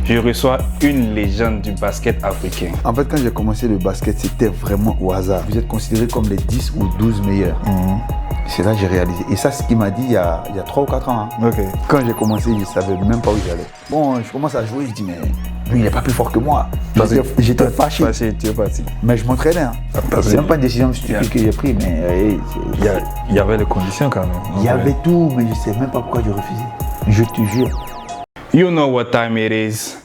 je reçois une légende du basket africain. En fait, quand j'ai commencé le basket, c'était vraiment au hasard. Vous êtes considérés comme les 10 ou 12 meilleurs. C'est là que j'ai réalisé. Et ça, c'est ce qu'il m'a dit il y a 3 ou 4 ans. Hein. Ok. Quand j'ai commencé, je ne savais même pas où j'allais. Bon, je commence à jouer, je dis, mais lui, il n'est pas plus fort que moi. J'étais fâché. Tu es parti. Mais je m'entraînais. Hein. C'est même pas une décision stupide que j'ai prise, mais Il y avait les conditions quand même. Il y avait tout, mais je ne sais même pas pourquoi je refusais. Je te jure. You know what time it is.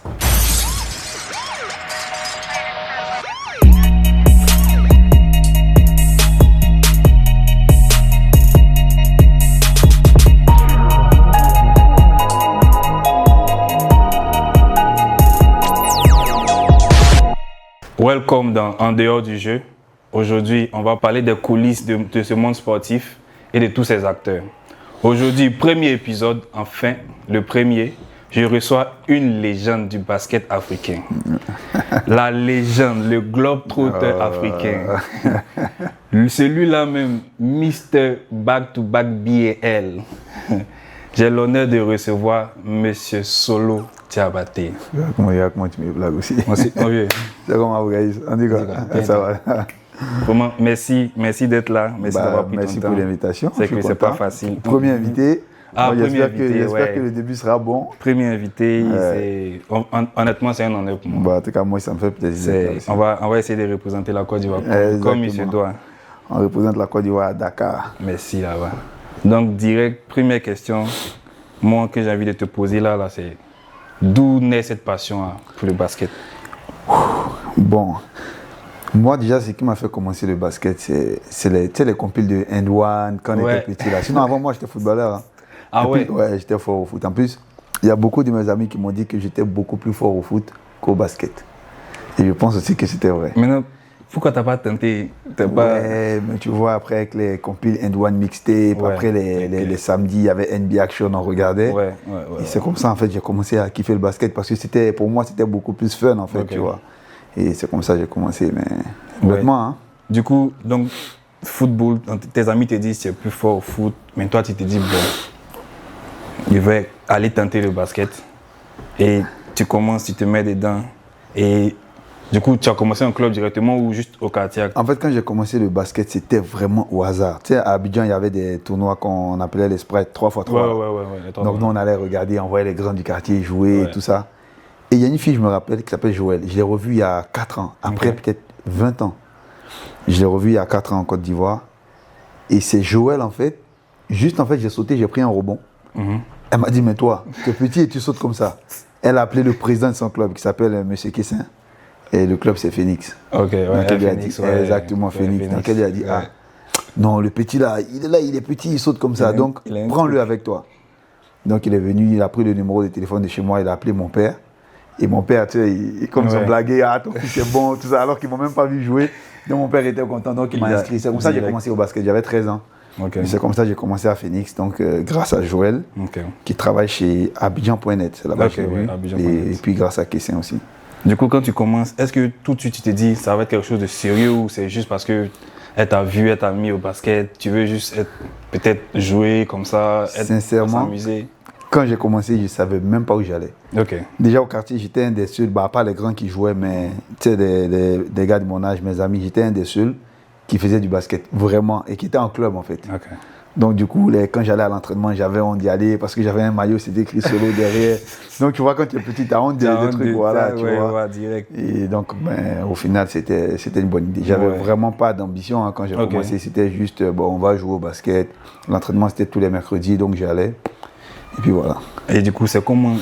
Welcome dans En dehors du jeu. Aujourd'hui, on va parler des coulisses de ce monde sportif et de tous ses acteurs. Aujourd'hui, premier épisode, enfin, le premier, je reçois une légende du basket africain. La légende, le globe-trotter africain. Celui-là même, Mr. Back-to-Back BAL. J'ai l'honneur de recevoir Monsieur Solo Diabaté. Comment tu me blagues aussi. C'est comment vous guys? On dit quoi? Ça va. Vraiment, merci d'être là. Merci d'avoir pris ton temps. Merci pour l'invitation. C'est que c'est pas facile. Premier invité. J'espère que le début sera bon. Premier invité, honnêtement, c'est un honneur pour moi. En tout cas, moi, ça me fait plaisir. On va essayer de représenter la Côte d'Ivoire comme il se doit. On représente la Côte d'Ivoire à Dakar. Merci, là-bas. Donc, direct, première question, moi, que j'ai envie de te poser là c'est d'où naît cette passion pour le basket? Bon, moi déjà, ce qui m'a fait commencer le basket, c'est les compiles de End One quand on était petit là. Sinon, avant moi, j'étais footballeur. Hein. Ah ouais? Ouais, j'étais fort au foot. En plus, il y a beaucoup de mes amis qui m'ont dit que j'étais beaucoup plus fort au foot qu'au basket. Et je pense aussi que c'était vrai. Maintenant, pourquoi t'as pas tenté? Ouais, mais tu vois, après avec les compiles End One Mixtape, après les samedis, il y avait NBA Action, on regardait. Et c'est comme ça, en fait, j'ai commencé à kiffer le basket parce que pour moi, c'était beaucoup plus fun, en fait, tu vois. Et c'est comme ça que j'ai commencé, mais bêtement, hein. Du coup, donc, football, tes amis te disent que tu es plus fort au foot, mais toi, tu te dis, bon, je vais aller tenter le basket. Et tu commences, tu te mets dedans. Et du coup, tu as commencé un club directement ou juste au quartier? En fait, quand j'ai commencé le basket, c'était vraiment au hasard. Tu sais, à Abidjan, il y avait des tournois qu'on appelait les sprites 3x3. Ouais. Donc, nous, on allait regarder, on voyait les grands du quartier jouer et tout ça. Et il y a une fille, je me rappelle, qui s'appelle Joël. Je l'ai revue il y a 4 ans, après peut-être 20 ans. Je l'ai revue il y a 4 ans en Côte d'Ivoire. Et c'est Joël, en fait. Juste, en fait, j'ai sauté, j'ai pris un rebond. Elle m'a dit, mais toi, tu es petit et tu sautes comme ça. Elle a appelé le président de son club, qui s'appelle M. Kessin. Et le club, c'est Phoenix. Ok, ouais. Phoenix, exactement, Phoenix. Donc, elle lui a dit, non, le petit là, il est petit, il saute comme ça. Donc, prends-le avec toi. Donc, il est venu, il a pris le numéro de téléphone de chez moi, il a appelé mon père. Et mon père, tu sais, comme ils ont blagué, ton fils est bon, tout ça, alors qu'ils ne m'ont même pas vu jouer. Donc mon père était content, donc il m'a inscrit. C'est comme ça que j'ai commencé au basket, j'avais 13 ans. C'est comme ça que j'ai commencé à Phoenix, donc grâce à Joël, qui travaille chez Abidjan.net, c'est là-bas que je l'ai vu. Et puis grâce à Kessin aussi. Du coup, quand tu commences, est-ce que tout de suite tu te dis ça va être quelque chose de sérieux ou c'est juste parce qu'elle t'a vu, elle t'a mis au basket, tu veux juste peut-être jouer comme ça, s'amuser? Quand j'ai commencé, je ne savais même pas où j'allais. Déjà au quartier, j'étais un des seuls, pas les grands qui jouaient, mais des gars de mon âge, mes amis, j'étais un des seuls qui faisaient du basket, vraiment, et qui étaient en club en fait. Donc du coup, quand j'allais à l'entraînement, j'avais honte d'y aller parce que j'avais un maillot, c'était écrit Solo derrière. Donc tu vois, quand tu es petit, tu as honte des trucs, voilà, tu vois. Direct. Et donc, au final, c'était une bonne idée. J'avais vraiment pas d'ambition quand j'ai commencé, c'était juste, on va jouer au basket. L'entraînement, c'était tous les mercredis, donc j'y allais. Et puis voilà. Et du coup, c'est comment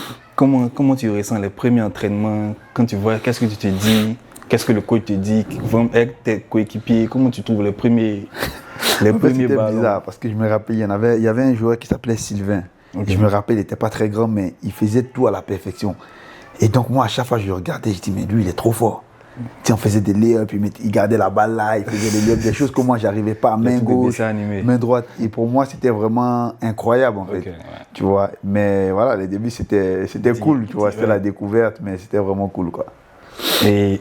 tu ressens les premiers entraînements, quand tu vois, qu'est-ce que tu te dis, qu'est-ce que le coach te dit, avec tes coéquipiers, comment tu trouves les premiers ballons? C'était bizarre parce que je me rappelle, il y avait un joueur qui s'appelait Sylvain. Je me rappelle, il n'était pas très grand, mais il faisait tout à la perfection. Et donc moi, à chaque fois, je le regardais, je dis, mais lui, il est trop fort. On faisait des layups, il gardait la balle là, il faisait des layups, des choses que moi j'arrivais pas, main gauche, main droite. Et pour moi, c'était vraiment incroyable en fait. Tu vois, mais voilà, les débuts c'était cool, tu vois, c'était la découverte, mais c'était vraiment cool quoi. Et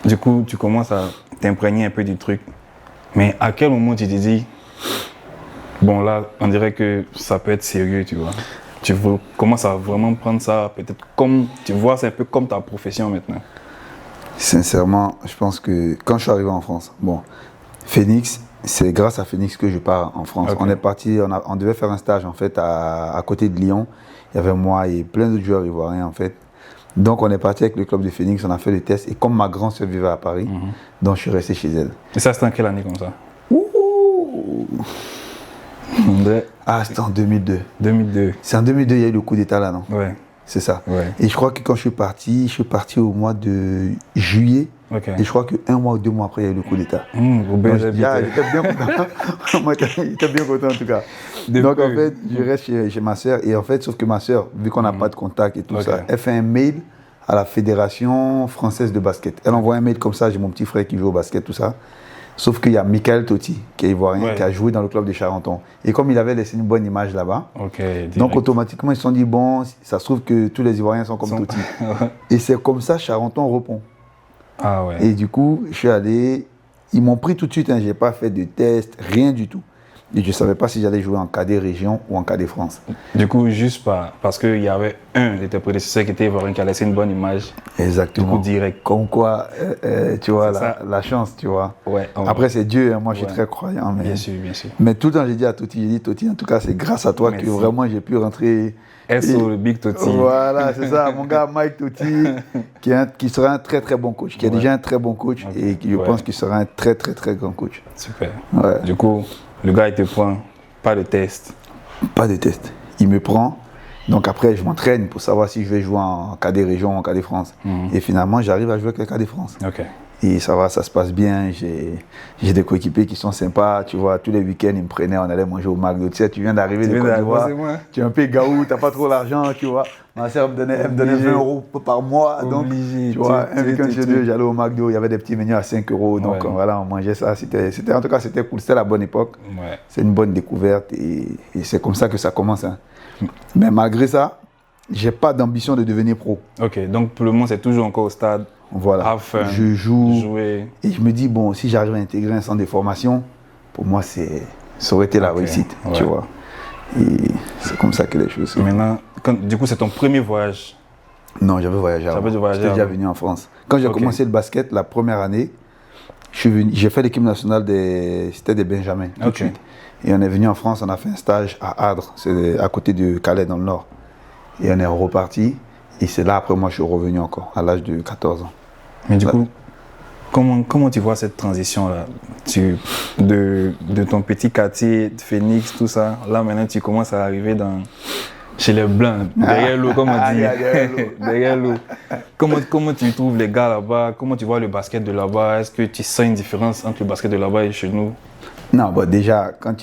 du coup, tu commences à t'imprégner un peu du truc. Mais à quel moment tu te dis, bon là, on dirait que ça peut être sérieux, tu vois? tu commences à vraiment prendre ça, peut-être comme, tu vois, c'est un peu comme ta profession maintenant? Sincèrement, je pense que quand je suis arrivé en France, bon, Phoenix, c'est grâce à Phoenix que je pars en France. Okay. On est parti, on devait faire un stage en fait à côté de Lyon. Il y avait moi et plein d'autres joueurs ivoiriens en fait. Donc on est parti avec le club de Phoenix, on a fait le test et comme ma grande sœur vivait à Paris, donc je suis resté chez elle. Et ça c'était en quelle année comme ça? Ah, c'était en 2002. 2002. C'est en 2002, il y a eu le coup d'état là, non? Ouais. C'est ça. Ouais. Et je crois que quand je suis parti au mois de juillet. Okay. Et je crois qu'un mois ou 2 mois après, il y a eu le coup d'état. Il était bien content. Moi, il était bien content en tout cas. Donc en fait, je reste chez ma soeur. Et en fait, sauf que ma soeur, vu qu'on n'a pas de contact et tout ça, elle fait un mail à la Fédération française de basket. Elle envoie un mail comme ça, j'ai mon petit frère qui joue au basket, tout ça. Sauf qu'il y a Michael Totti, qui est ivoirien, qui a joué dans le club de Charenton. Et comme il avait laissé une bonne image là-bas, donc automatiquement ils se sont dit, bon, ça se trouve que tous les Ivoiriens sont comme Totti. Et c'est comme ça Charenton répond. Ah ouais. Et du coup, je suis allé, ils m'ont pris tout de suite, hein, je n'ai pas fait de test, rien du tout. Et je ne savais pas si j'allais jouer en cadet région ou en cadet France. Du coup, juste parce qu'il y avait un de tes prédécesseurs qui était ivoirien, qui a laissé une bonne image. Exactement. Du coup, direct. Comme quoi, tu vois, la chance, tu vois. Ouais, après, c'est Dieu, hein, moi je suis très croyant. Mais, bien sûr, bien sûr. Mais tout le temps, j'ai dit à Totti, en tout cas, c'est grâce à toi que vraiment j'ai pu rentrer. Le Big Totti. Voilà, c'est ça, mon gars Mike Totti, qui sera un très très bon coach, qui est déjà un très bon coach et qui je pense qu'il sera un très très très grand coach. Super. Ouais. Du coup, le gars il te prend, pas de test. Pas de test. Il me prend, donc après je m'entraîne pour savoir si je vais jouer en cadet région ou en cadet France. Et finalement, j'arrive à jouer avec le cadet France. Ok. Et ça va, ça se passe bien. J'ai des coéquipiers qui sont sympas. Tu vois, tous les week-ends, ils me prenaient, on allait manger au McDo. Tu sais, tu viens d'arriver de Côte d'Ivoire. Tu es un peu gaou, tu n'as pas trop l'argent, tu vois. Ma soeur me donnait 20 € par mois. Donc, tu vois, un week-end chez eux, j'allais au McDo. Il y avait des petits menus à 5 €. Donc, voilà, on mangeait ça. En tout cas, c'était cool. C'était la bonne époque. Ouais. C'est une bonne découverte. Et c'est comme ça que ça commence. Hein. Mais malgré ça, je n'ai pas d'ambition de devenir pro. Ok, donc pour le moment, c'est toujours encore au stade. Voilà, je joue jouer. Et je me dis, bon, si j'arrive à intégrer un centre de formation, pour moi, ça aurait été la réussite, tu vois. Et c'est comme ça que les choses sont. Maintenant, du coup, c'est ton premier voyage? Non, j'avais voyagé avant. J'étais déjà venu en France. Quand j'ai commencé le basket, la première année, j'ai fait l'équipe nationale c'était des Benjamins, tout de suite. Et on est venu en France, on a fait un stage à Adre, c'est à côté de Calais, dans le Nord. Et on est reparti. Et c'est là, après moi, je suis revenu encore, à l'âge de 14 ans. Mais du coup, comment tu vois cette transition-là de ton petit quartier, de Phoenix, tout ça, là maintenant tu commences à arriver chez les Blancs, derrière l'eau, comme on dit. Derrière l'eau. Comment tu trouves les gars là-bas? Comment tu vois le basket de là-bas? Est-ce que tu sens une différence entre le basket de là-bas et chez nous? Non, bon, déjà, quand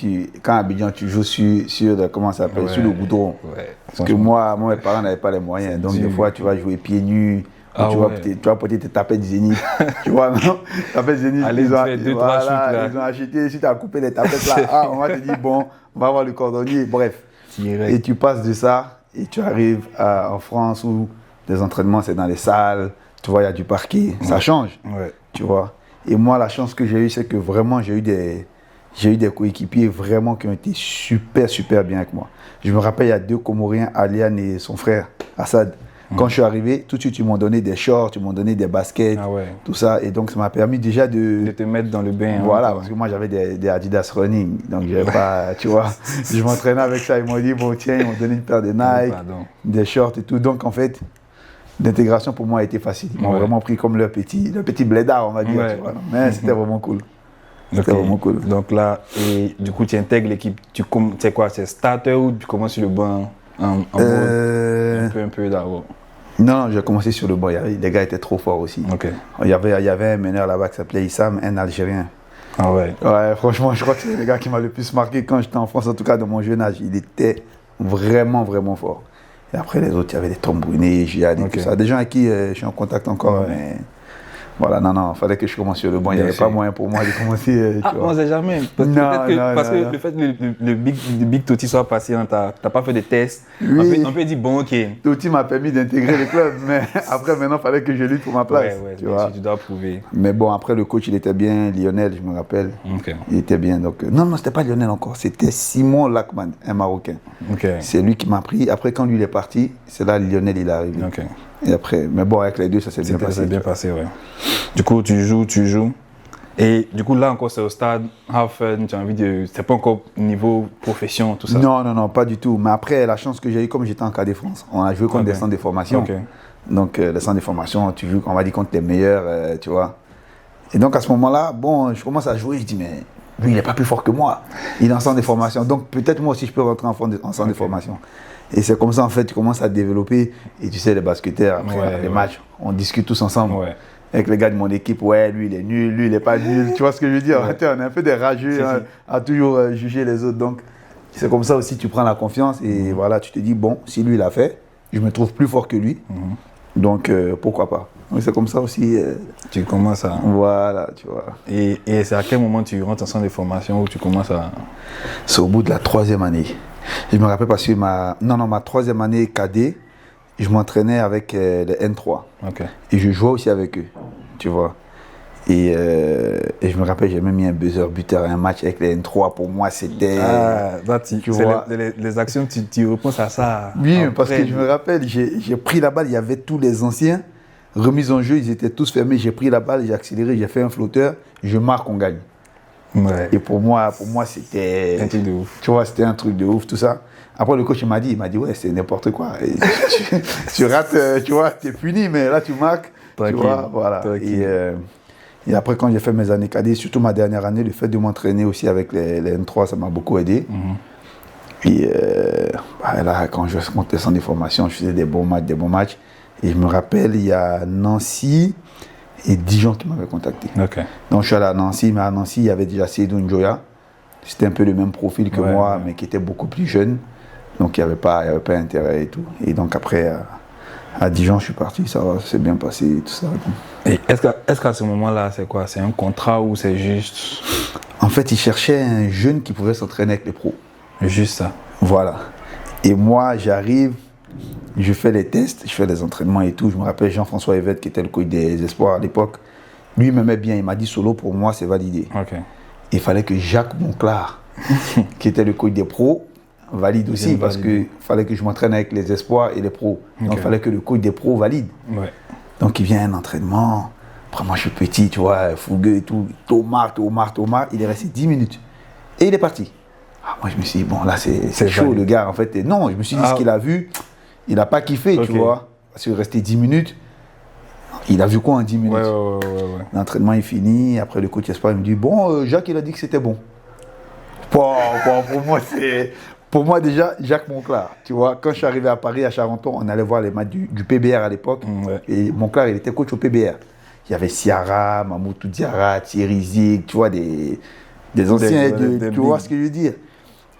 à Abidjan, tu joues sur comment ça s'appelle, sur le goudron. Ouais, parce que moi, mes parents n'avaient pas les moyens. Donc, des fois, tu vas jouer pieds nus. Tu vas peut-être te taper du Zénith. Tu vois, non? Taper du Zénith, ils ont acheté. Si tu as coupé les tapettes là, on va te dire, bon, on va voir le cordonnier. Bref. Et tu passes de ça et tu arrives en France où les entraînements, c'est dans les salles. Tu vois, il y a du parquet. Ça change. Ouais. Tu vois. Et moi, la chance que j'ai eue, c'est que vraiment, j'ai eu des coéquipiers vraiment qui ont été super, super bien avec moi. Je me rappelle, il y a 2 Comoriens, Aliane et son frère, Assad. Quand je suis arrivé, tout de suite, ils m'ont donné des shorts, ils m'ont donné des baskets, tout ça. Et donc, ça m'a permis déjà de te mettre dans le bain. Voilà, parce que moi, j'avais des Adidas Running. Donc, j'avais pas, tu vois, je m'entraînais avec ça. Ils m'ont dit, bon, tiens, ils m'ont donné une paire de Nike, des shorts et tout. Donc, en fait, l'intégration pour moi a été facile. Ils m'ont vraiment pris comme leur petit blédard, on va dire. Tu vois, mais c'était vraiment cool. C'était vraiment cool. Donc là, et du coup, tu intègres l'équipe. Tu sais quoi, c'est starter ou tu commences sur le banc un peu d'abord? Non, j'ai commencé sur le banc. Les gars étaient trop forts aussi. Il y avait un meneur là-bas qui s'appelait Issam, un Algérien. Ah ouais? Ouais, franchement, je crois que c'est le gars qui m'a le plus marqué quand j'étais en France, en tout cas de mon jeune âge. Il était vraiment, vraiment fort. Et après, les autres, il y avait des Tom Brunet, Giad et tout ça. Des gens avec qui je suis en contact encore, mais Voilà, non, il fallait que je commence sur le banc. Il n'y avait pas moyen pour moi de commencer. On ne sait jamais. Parce que le fait que le Big Totti soit passé, tu n'as pas fait de tests. Oui. On peut dire, bon, ok. Totti m'a permis d'intégrer le club, mais après, maintenant, il fallait que je lutte pour ma place. Tu dois prouver. Mais bon, après, le coach, il était bien. Lionel, je me rappelle. Okay. Il était bien. Donc, non, ce n'était pas Lionel encore. C'était Simon Lachman, un Marocain. Okay. C'est lui qui m'a pris. Après, quand lui, il est parti, c'est là Lionel, il est arrivé. Okay. Et après, mais bon, avec les deux, ça s'est bien passé. Ça s'est bien passé, ouais. Du coup, tu joues. Et du coup, là encore, c'est au stade, have fun, tu as envie de. C'est pas encore niveau profession, tout ça? Non, pas du tout. Mais après, la chance que j'ai eue, comme j'étais en cas de France, on a joué contre des centres de formation. Okay. Donc, les centres de formation, tu joues, on va dire, contre les meilleurs, tu vois. Et donc, à ce moment-là, bon, je commence à jouer, je dis, mais lui, il n'est pas plus fort que moi. Il est en centre de formation. Donc, peut-être moi aussi, je peux rentrer en centre de formation. Et c'est comme ça, en fait, tu commences à te développer. Et tu sais, les basketteurs, après les matchs, on discute tous ensemble. Ouais. Avec les gars de mon équipe, ouais, lui, il est nul, lui, il n'est pas nul. Tu vois ce que je veux dire? Ouais. On est un peu des rageux à toujours juger les autres. Donc, c'est comme ça aussi, tu prends la confiance. Et voilà, tu te dis, bon, si lui, il a fait, je me trouve plus fort que lui. Donc, pourquoi pas? Donc, c'est comme ça aussi. Tu commences à. Voilà, tu vois. Et c'est à quel moment tu rentres en centre de formation où tu commences à. C'est au bout de la 3e année. Je me rappelle parce que ma 3e année cadet, je m'entraînais avec les N3. Okay. Et je jouais aussi avec eux, tu vois. Et je me rappelle, j'ai même mis un buzzer buteur à un match avec les N3. Pour moi, c'était. Tu vois. Les actions, tu repenses à ça. Oui, parce que je me rappelle, j'ai pris la balle, il y avait tous les anciens. Remise en jeu, ils étaient tous fermés. J'ai pris la balle, j'ai accéléré, j'ai fait un flotteur. Je marque, on gagne. Ouais. Et pour moi c'était un truc de ouf. Tu vois, c'était un truc de ouf, tout ça. Après, le coach il m'a dit, ouais, c'est n'importe quoi. Tu rates, tu vois, tu es puni, mais là, tu marques. Tranquille. Tu vois, voilà. Et après, quand j'ai fait mes années cadets, surtout ma dernière année, le fait de m'entraîner aussi avec les N3, ça m'a beaucoup aidé. Et là, quand je montais sans des formations, je faisais des bons matchs. Et je me rappelle, il y a Nancy et Dijon qui m'avaient contacté. Okay. Donc je suis allé à Nancy, mais à Nancy, il y avait déjà Seydou Njoya. C'était un peu le même profil que moi, mais qui était beaucoup plus jeune. Donc il n'y avait pas intérêt et tout. Et donc après, à Dijon, je suis parti, ça s'est bien passé et tout ça. Et est-ce qu'à ce moment-là, c'est quoi? C'est un contrat ou c'est juste... En fait, ils cherchaient un jeune qui pouvait s'entraîner avec les pros. Juste ça. Voilà. Et moi, j'arrive, je fais les tests, je fais les entraînements et tout. Je me rappelle Jean-François Evette, qui était le coach des Espoirs à l'époque. Lui, il m'aimait bien. Il m'a dit, Solo, pour moi, c'est validé. Okay. Il fallait que Jacques Monclar, qui était le coach des pros, valide aussi, parce qu'il fallait que je m'entraîne avec les Espoirs et les pros. Donc, il fallait que le coach des pros valide. Ouais. Donc, il vient à un entraînement. Après, moi, je suis petit, tu vois, fougueux et tout. Thomas. Il est resté 10 minutes. Et il est parti. Moi, je me suis dit, bon, là, c'est chaud, le gars. En fait, non, je me suis dit, ce qu'il a vu, il n'a pas kiffé, tu vois. Parce qu'il est resté 10 minutes. Il a vu quoi en 10 minutes? Ouais. L'entraînement est fini. Après, le coach espoir, il me dit, bon, Jacques, il a dit que c'était bon. Pour moi, déjà, Jacques Monclar. Tu vois, quand je suis arrivé à Paris, à Charenton, on allait voir les matchs du PBR à l'époque. Et Monclar, il était coach au PBR. Il y avait Ciara, Mamoutou Diarra, Thierry Zig, tu vois, des anciens, tu vois ce que je veux dire.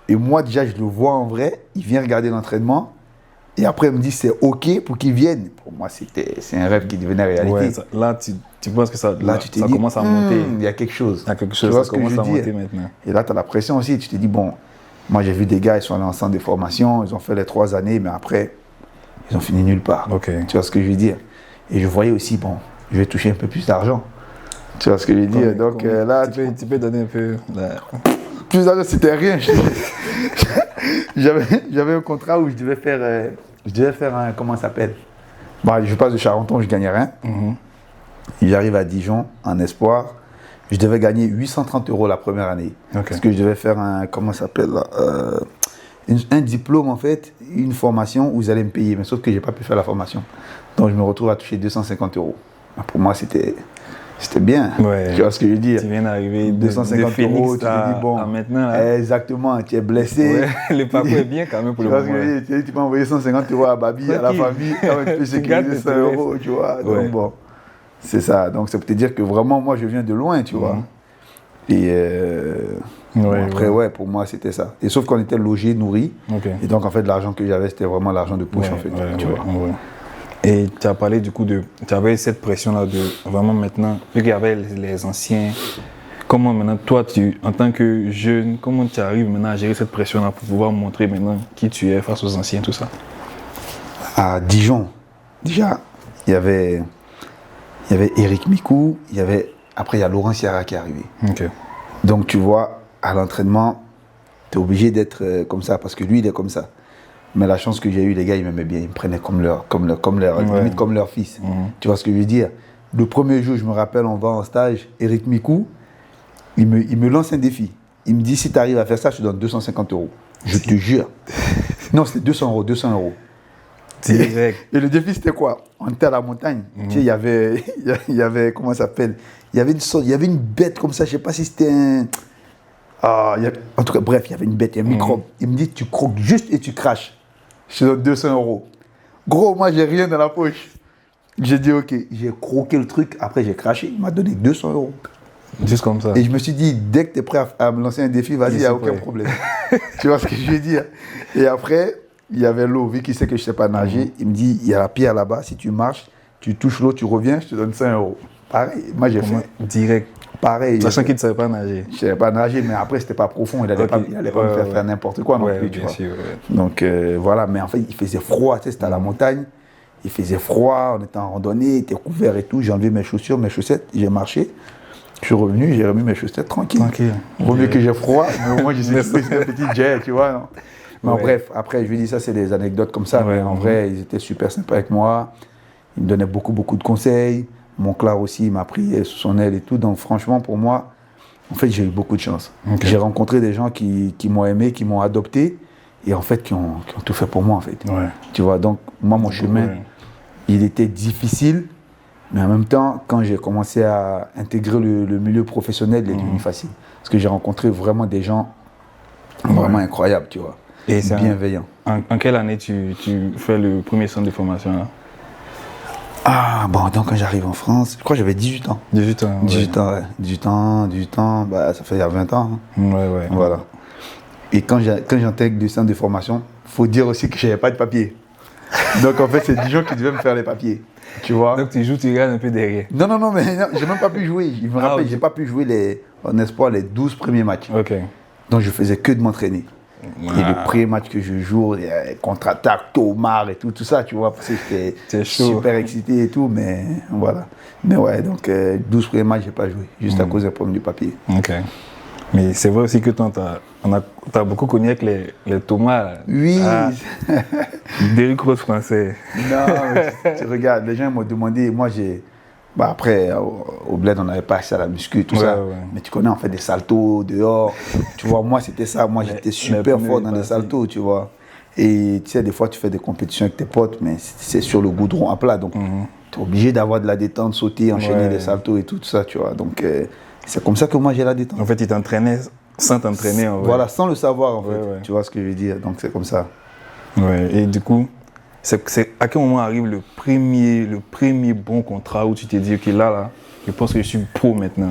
Et moi, déjà, je le vois en vrai. Il vient regarder l'entraînement. Et après, il me dit, c'est OK pour qu'il vienne. Pour moi, c'est un rêve qui devenait réalité. Ouais, là, tu penses que ça commence à monter. Il y a quelque chose. Il y a quelque chose, ça commence à monter maintenant. Et là, tu as la pression aussi. Tu te dis, bon, moi, j'ai vu des gars, ils sont allés en centre de formation, ils ont fait les 3 années, mais après, ils ont fini nulle part. Okay. Tu vois ce que je veux dire? Et je voyais aussi, bon, je vais toucher un peu plus d'argent. Tu vois ce que je veux dire? Donc là, tu peux donner un peu... Plus d'argent, c'était rien. J'avais un contrat où je devais faire un, comment ça s'appelle? Bon, je passe de Charenton, je gagnais rien. J'arrive à Dijon, en espoir. Je devais gagner 830 € la première année. Parce que je devais faire un, comment ça s'appelle un diplôme en fait, une formation où ils allaient me payer. Mais sauf que je n'ai pas pu faire la formation. Donc je me retrouve à toucher 250 €. Pour moi, c'était bien. Ouais. Tu vois ce que je veux dire? Tu viens d'arriver 250 €, tu te dis bon. Maintenant, exactement, tu es blessé. Ouais, le parcours est bien quand même pour le moment. Tu peux envoyer 150 € à Babi, à la famille, tu peux sécuriser 100 €, tu vois. Donc bon, c'est ça. Donc ça peut te dire que vraiment, moi, je viens de loin, tu vois. Et après, pour moi, c'était ça. Et sauf qu'on était logés, nourris. Et donc, en fait, l'argent que j'avais, c'était vraiment l'argent de poche, en fait. Tu vois. Et tu as parlé du coup tu avais cette pression-là de vraiment maintenant, vu qu'il y avait les anciens, comment maintenant toi, en tant que jeune, comment tu arrives maintenant à gérer cette pression-là pour pouvoir montrer maintenant qui tu es face aux anciens, tout ça? À Dijon, déjà, il y avait Eric Mikou, après il y a Laurent Sierra qui est arrivé. Okay. Donc tu vois, à l'entraînement, tu es obligé d'être comme ça, parce que lui, il est comme ça. Mais la chance que j'ai eue, les gars, ils m'aimaient bien, ils me prenaient limite comme leur fils. Tu vois ce que je veux dire? Le premier jour, je me rappelle, on va en stage, Eric Mikou, il me lance un défi. Il me dit, si tu arrives à faire ça, je te donne 250 €. Je te jure. Non, c'était 200 €. Direct. Et le défi, c'était quoi? On était à la montagne. Tu sais, il y avait, comment ça s'appelle? Il y avait une bête comme ça, je ne sais pas si c'était un... en tout cas, bref, il y avait une bête, un microbe. Il me dit, tu croques juste et tu craches. Je te donne 200 €. Gros, moi, j'ai rien dans la poche. J'ai dit, ok, j'ai croqué le truc, après j'ai craché, il m'a donné 200 €. Juste comme ça. Et je me suis dit, dès que tu es prêt à me lancer un défi, vas-y, il n'y a aucun problème. Tu vois ce que je veux dire? Et après, il y avait l'eau, vu qu'il sait que je ne sais pas nager, il me dit, il y a la pierre là-bas, si tu marches, tu touches l'eau, tu reviens, je te donne 5 €. Pareil, moi j'ai fait. Direct. Pareil. Sachant qu'il ne savait pas nager. Je ne savais pas nager, mais après, c'était pas profond, il n'allait pas me faire faire n'importe quoi non plus, tu vois. Sûr, Donc voilà, mais en fait, il faisait froid, tu sais, c'était à la montagne, il faisait froid, on était en randonnée, il était couvert et tout, j'ai enlevé mes chaussures, mes chaussettes, j'ai marché. Je suis revenu, j'ai remis mes chaussettes tranquille. Vaut mieux que j'ai froid, mais au moins, je sais que c'est un petit jet, tu vois. Non. Mais bref, après, je lui dis ça, c'est des anecdotes comme ça. Mais en vrai, ils étaient super sympas avec moi. Ils me donnaient beaucoup de conseils. Mon Clar aussi, il m'a pris sous son aile et tout. Donc, franchement, pour moi, en fait, j'ai eu beaucoup de chance. J'ai rencontré des gens qui m'ont aimé, qui m'ont adopté et en fait, qui ont tout fait pour moi, en fait. Tu vois, donc, moi, mon chemin, il était difficile. Mais en même temps, quand j'ai commencé à intégrer le milieu professionnel, il est devenu facile. Parce que j'ai rencontré vraiment des gens vraiment incroyables, tu vois. Et bienveillants. En quelle année tu fais le premier centre de formation là? Donc quand j'arrive en France, je crois que j'avais 18 ans. 18 ans, 18 ans, bah, ça fait il y a 20 ans. Hein. Voilà. Et quand j'intègre le centre de formation, il faut dire aussi que je n'avais pas de papier. Donc en fait, c'est Dijon qui devait me faire les papiers. Tu vois? Donc tu joues, tu regardes un peu derrière. Non, mais j'ai même pas pu jouer. Je me rappelle, j'ai pas pu jouer en espoir les 12 premiers matchs. Donc je faisais que de m'entraîner. Et le premier match que je joue, contre-attaque, Tomar et tout ça, tu vois, parce que j'étais super excité et tout, mais voilà. Mais ouais, donc 12 premiers matchs, j'ai pas joué, juste à cause d'un problème du papier. Ok. Mais c'est vrai aussi que tu as beaucoup connu avec les Thomas. Oui. Des grosses français. Non, mais tu regardes, les gens m'ont demandé, moi j'ai... Bah après, au bled, on n'avait pas accès à la muscu, tout ça. Mais tu connais, on fait des saltos dehors. Tu vois, moi, c'était ça. Moi, j'étais super fort dans les saltos, tu vois. Et tu sais, des fois, tu fais des compétitions avec tes potes, mais c'est sur le goudron à plat. Donc, tu es obligé d'avoir de la détente, sauter, enchaîner les saltos et tout ça, tu vois. Donc, c'est comme ça que moi, j'ai la détente. En fait, tu t'entraînais sans t'entraîner, en vrai. Voilà, sans le savoir, en fait. Tu vois ce que je veux dire. Donc, c'est comme ça. Ouais, et du coup... C'est à quel moment arrive le premier bon contrat où tu t'es dit, ok, là, je pense que je suis pro maintenant.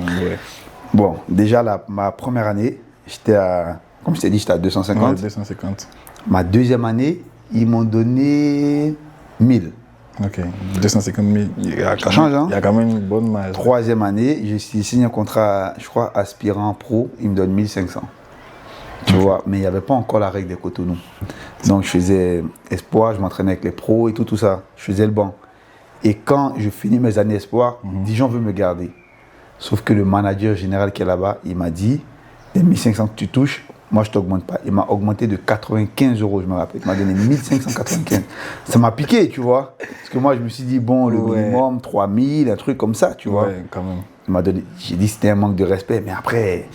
Bon, déjà, ma première année, j'étais à, comme je t'ai dit, j'étais à 250. 250. Ma deuxième année, ils m'ont donné 1000. Ok, 250 000. Ça change, hein? Il y a quand même une bonne marge. Troisième année, j'ai signé un contrat, je crois, aspirant pro, ils me donnent 1500. Tu vois, mais il n'y avait pas encore la règle des Cotonou. Donc je faisais espoir, je m'entraînais avec les pros et tout ça. Je faisais le banc. Et quand je finis mes années espoir, Dijon veut me garder. Sauf que le manager général qui est là-bas, il m'a dit, les 1500 que tu touches, moi je ne t'augmente pas. Il m'a augmenté de 95 €, je me rappelle. Il m'a donné 1595. Ça m'a piqué, tu vois. Parce que moi je me suis dit, bon, le minimum, 3000, un truc comme ça, tu vois. Quand même. Il m'a donné, j'ai dit c'était un manque de respect, mais après...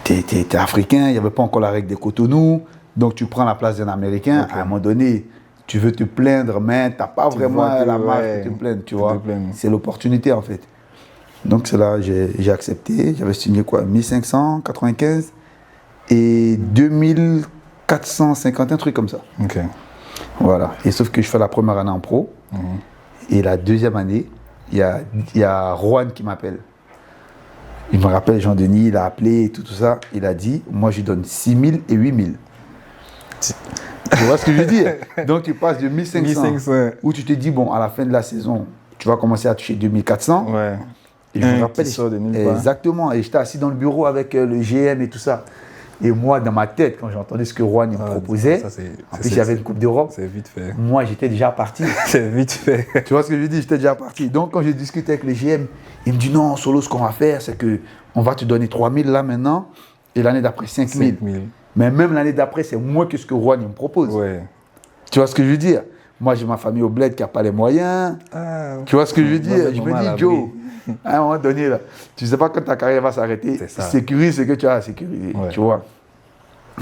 T'es africain, il n'y avait pas encore la règle des Cotonou, donc tu prends la place d'un Américain. À un moment donné, tu veux te plaindre, mais tu n'as pas vraiment la marge pour te plaindre, tu vois. C'est l'opportunité, en fait. Donc, c'est là j'ai accepté. J'avais signé quoi, 1595 et 2450, un truc comme ça. Ok. Voilà. Et sauf que je fais la première année en pro. Et la deuxième année, il y a Rohan qui m'appelle. Il me rappelle, Jean-Denis, il a appelé et tout ça. Il a dit, moi je lui donne 6000 et 8000. Tu vois ce que je veux dire? Donc, tu passes de 1500, 1500. où tu te dis, bon, à la fin de la saison, tu vas commencer à toucher 2400. Ouais. Et je me rappelle, qui sort de nulle part. exactement, et j'étais assis dans le bureau avec le GM et tout ça. Et moi, dans ma tête, quand j'entendais ce que Juan me proposait, en plus j'avais une Coupe d'Europe. C'est vite fait. Moi, j'étais déjà parti. C'est vite fait. Tu vois ce que je dis? J'étais déjà parti. Donc, quand j'ai discuté avec le GM, il me dit non, Solo, ce qu'on va faire, c'est qu'on va te donner 3000 là maintenant, et l'année d'après 5000. Mais même l'année d'après, c'est moins que ce que Juan me propose. Ouais. Tu vois ce que je veux dire? Moi, j'ai ma famille au bled qui n'a pas les moyens. Tu vois ce que je veux dire? Je me dis, Joe, à un moment donné, là, tu ne sais pas quand ta carrière va s'arrêter. Sécurise ce que tu as à sécuriser. Ouais. Tu vois?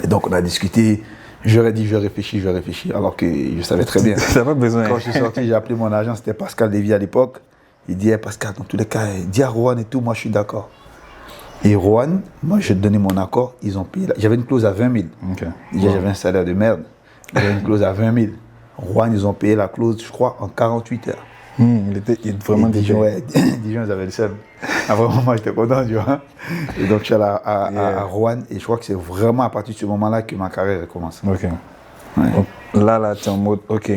Et donc, on a discuté. J'aurais dit, je réfléchis, alors que je savais très bien. Ça n'a pas besoin. Quand je suis sorti, j'ai appelé mon agent, c'était Pascal Lévy à l'époque. Il dit, hey, Pascal, dans tous les cas, dis à Rohan et tout, moi, je suis d'accord. Et Rohan, moi, j'ai donné mon accord, ils ont payé. J'avais une clause à 20 000. Okay. Déjà, j'avais un salaire de merde. J'avais une clause à 20 000. Rohan, ils ont payé la clause, je crois, en 48 heures. Il était vraiment Dijon, Dijon, ils avaient le seul. Vraiment, moi, j'étais content, tu vois. Et donc, je suis allé à Rohan, et je crois que c'est vraiment à partir de ce moment-là que ma carrière commence. Ok. Ouais. Donc, là, tu es en mode, ok,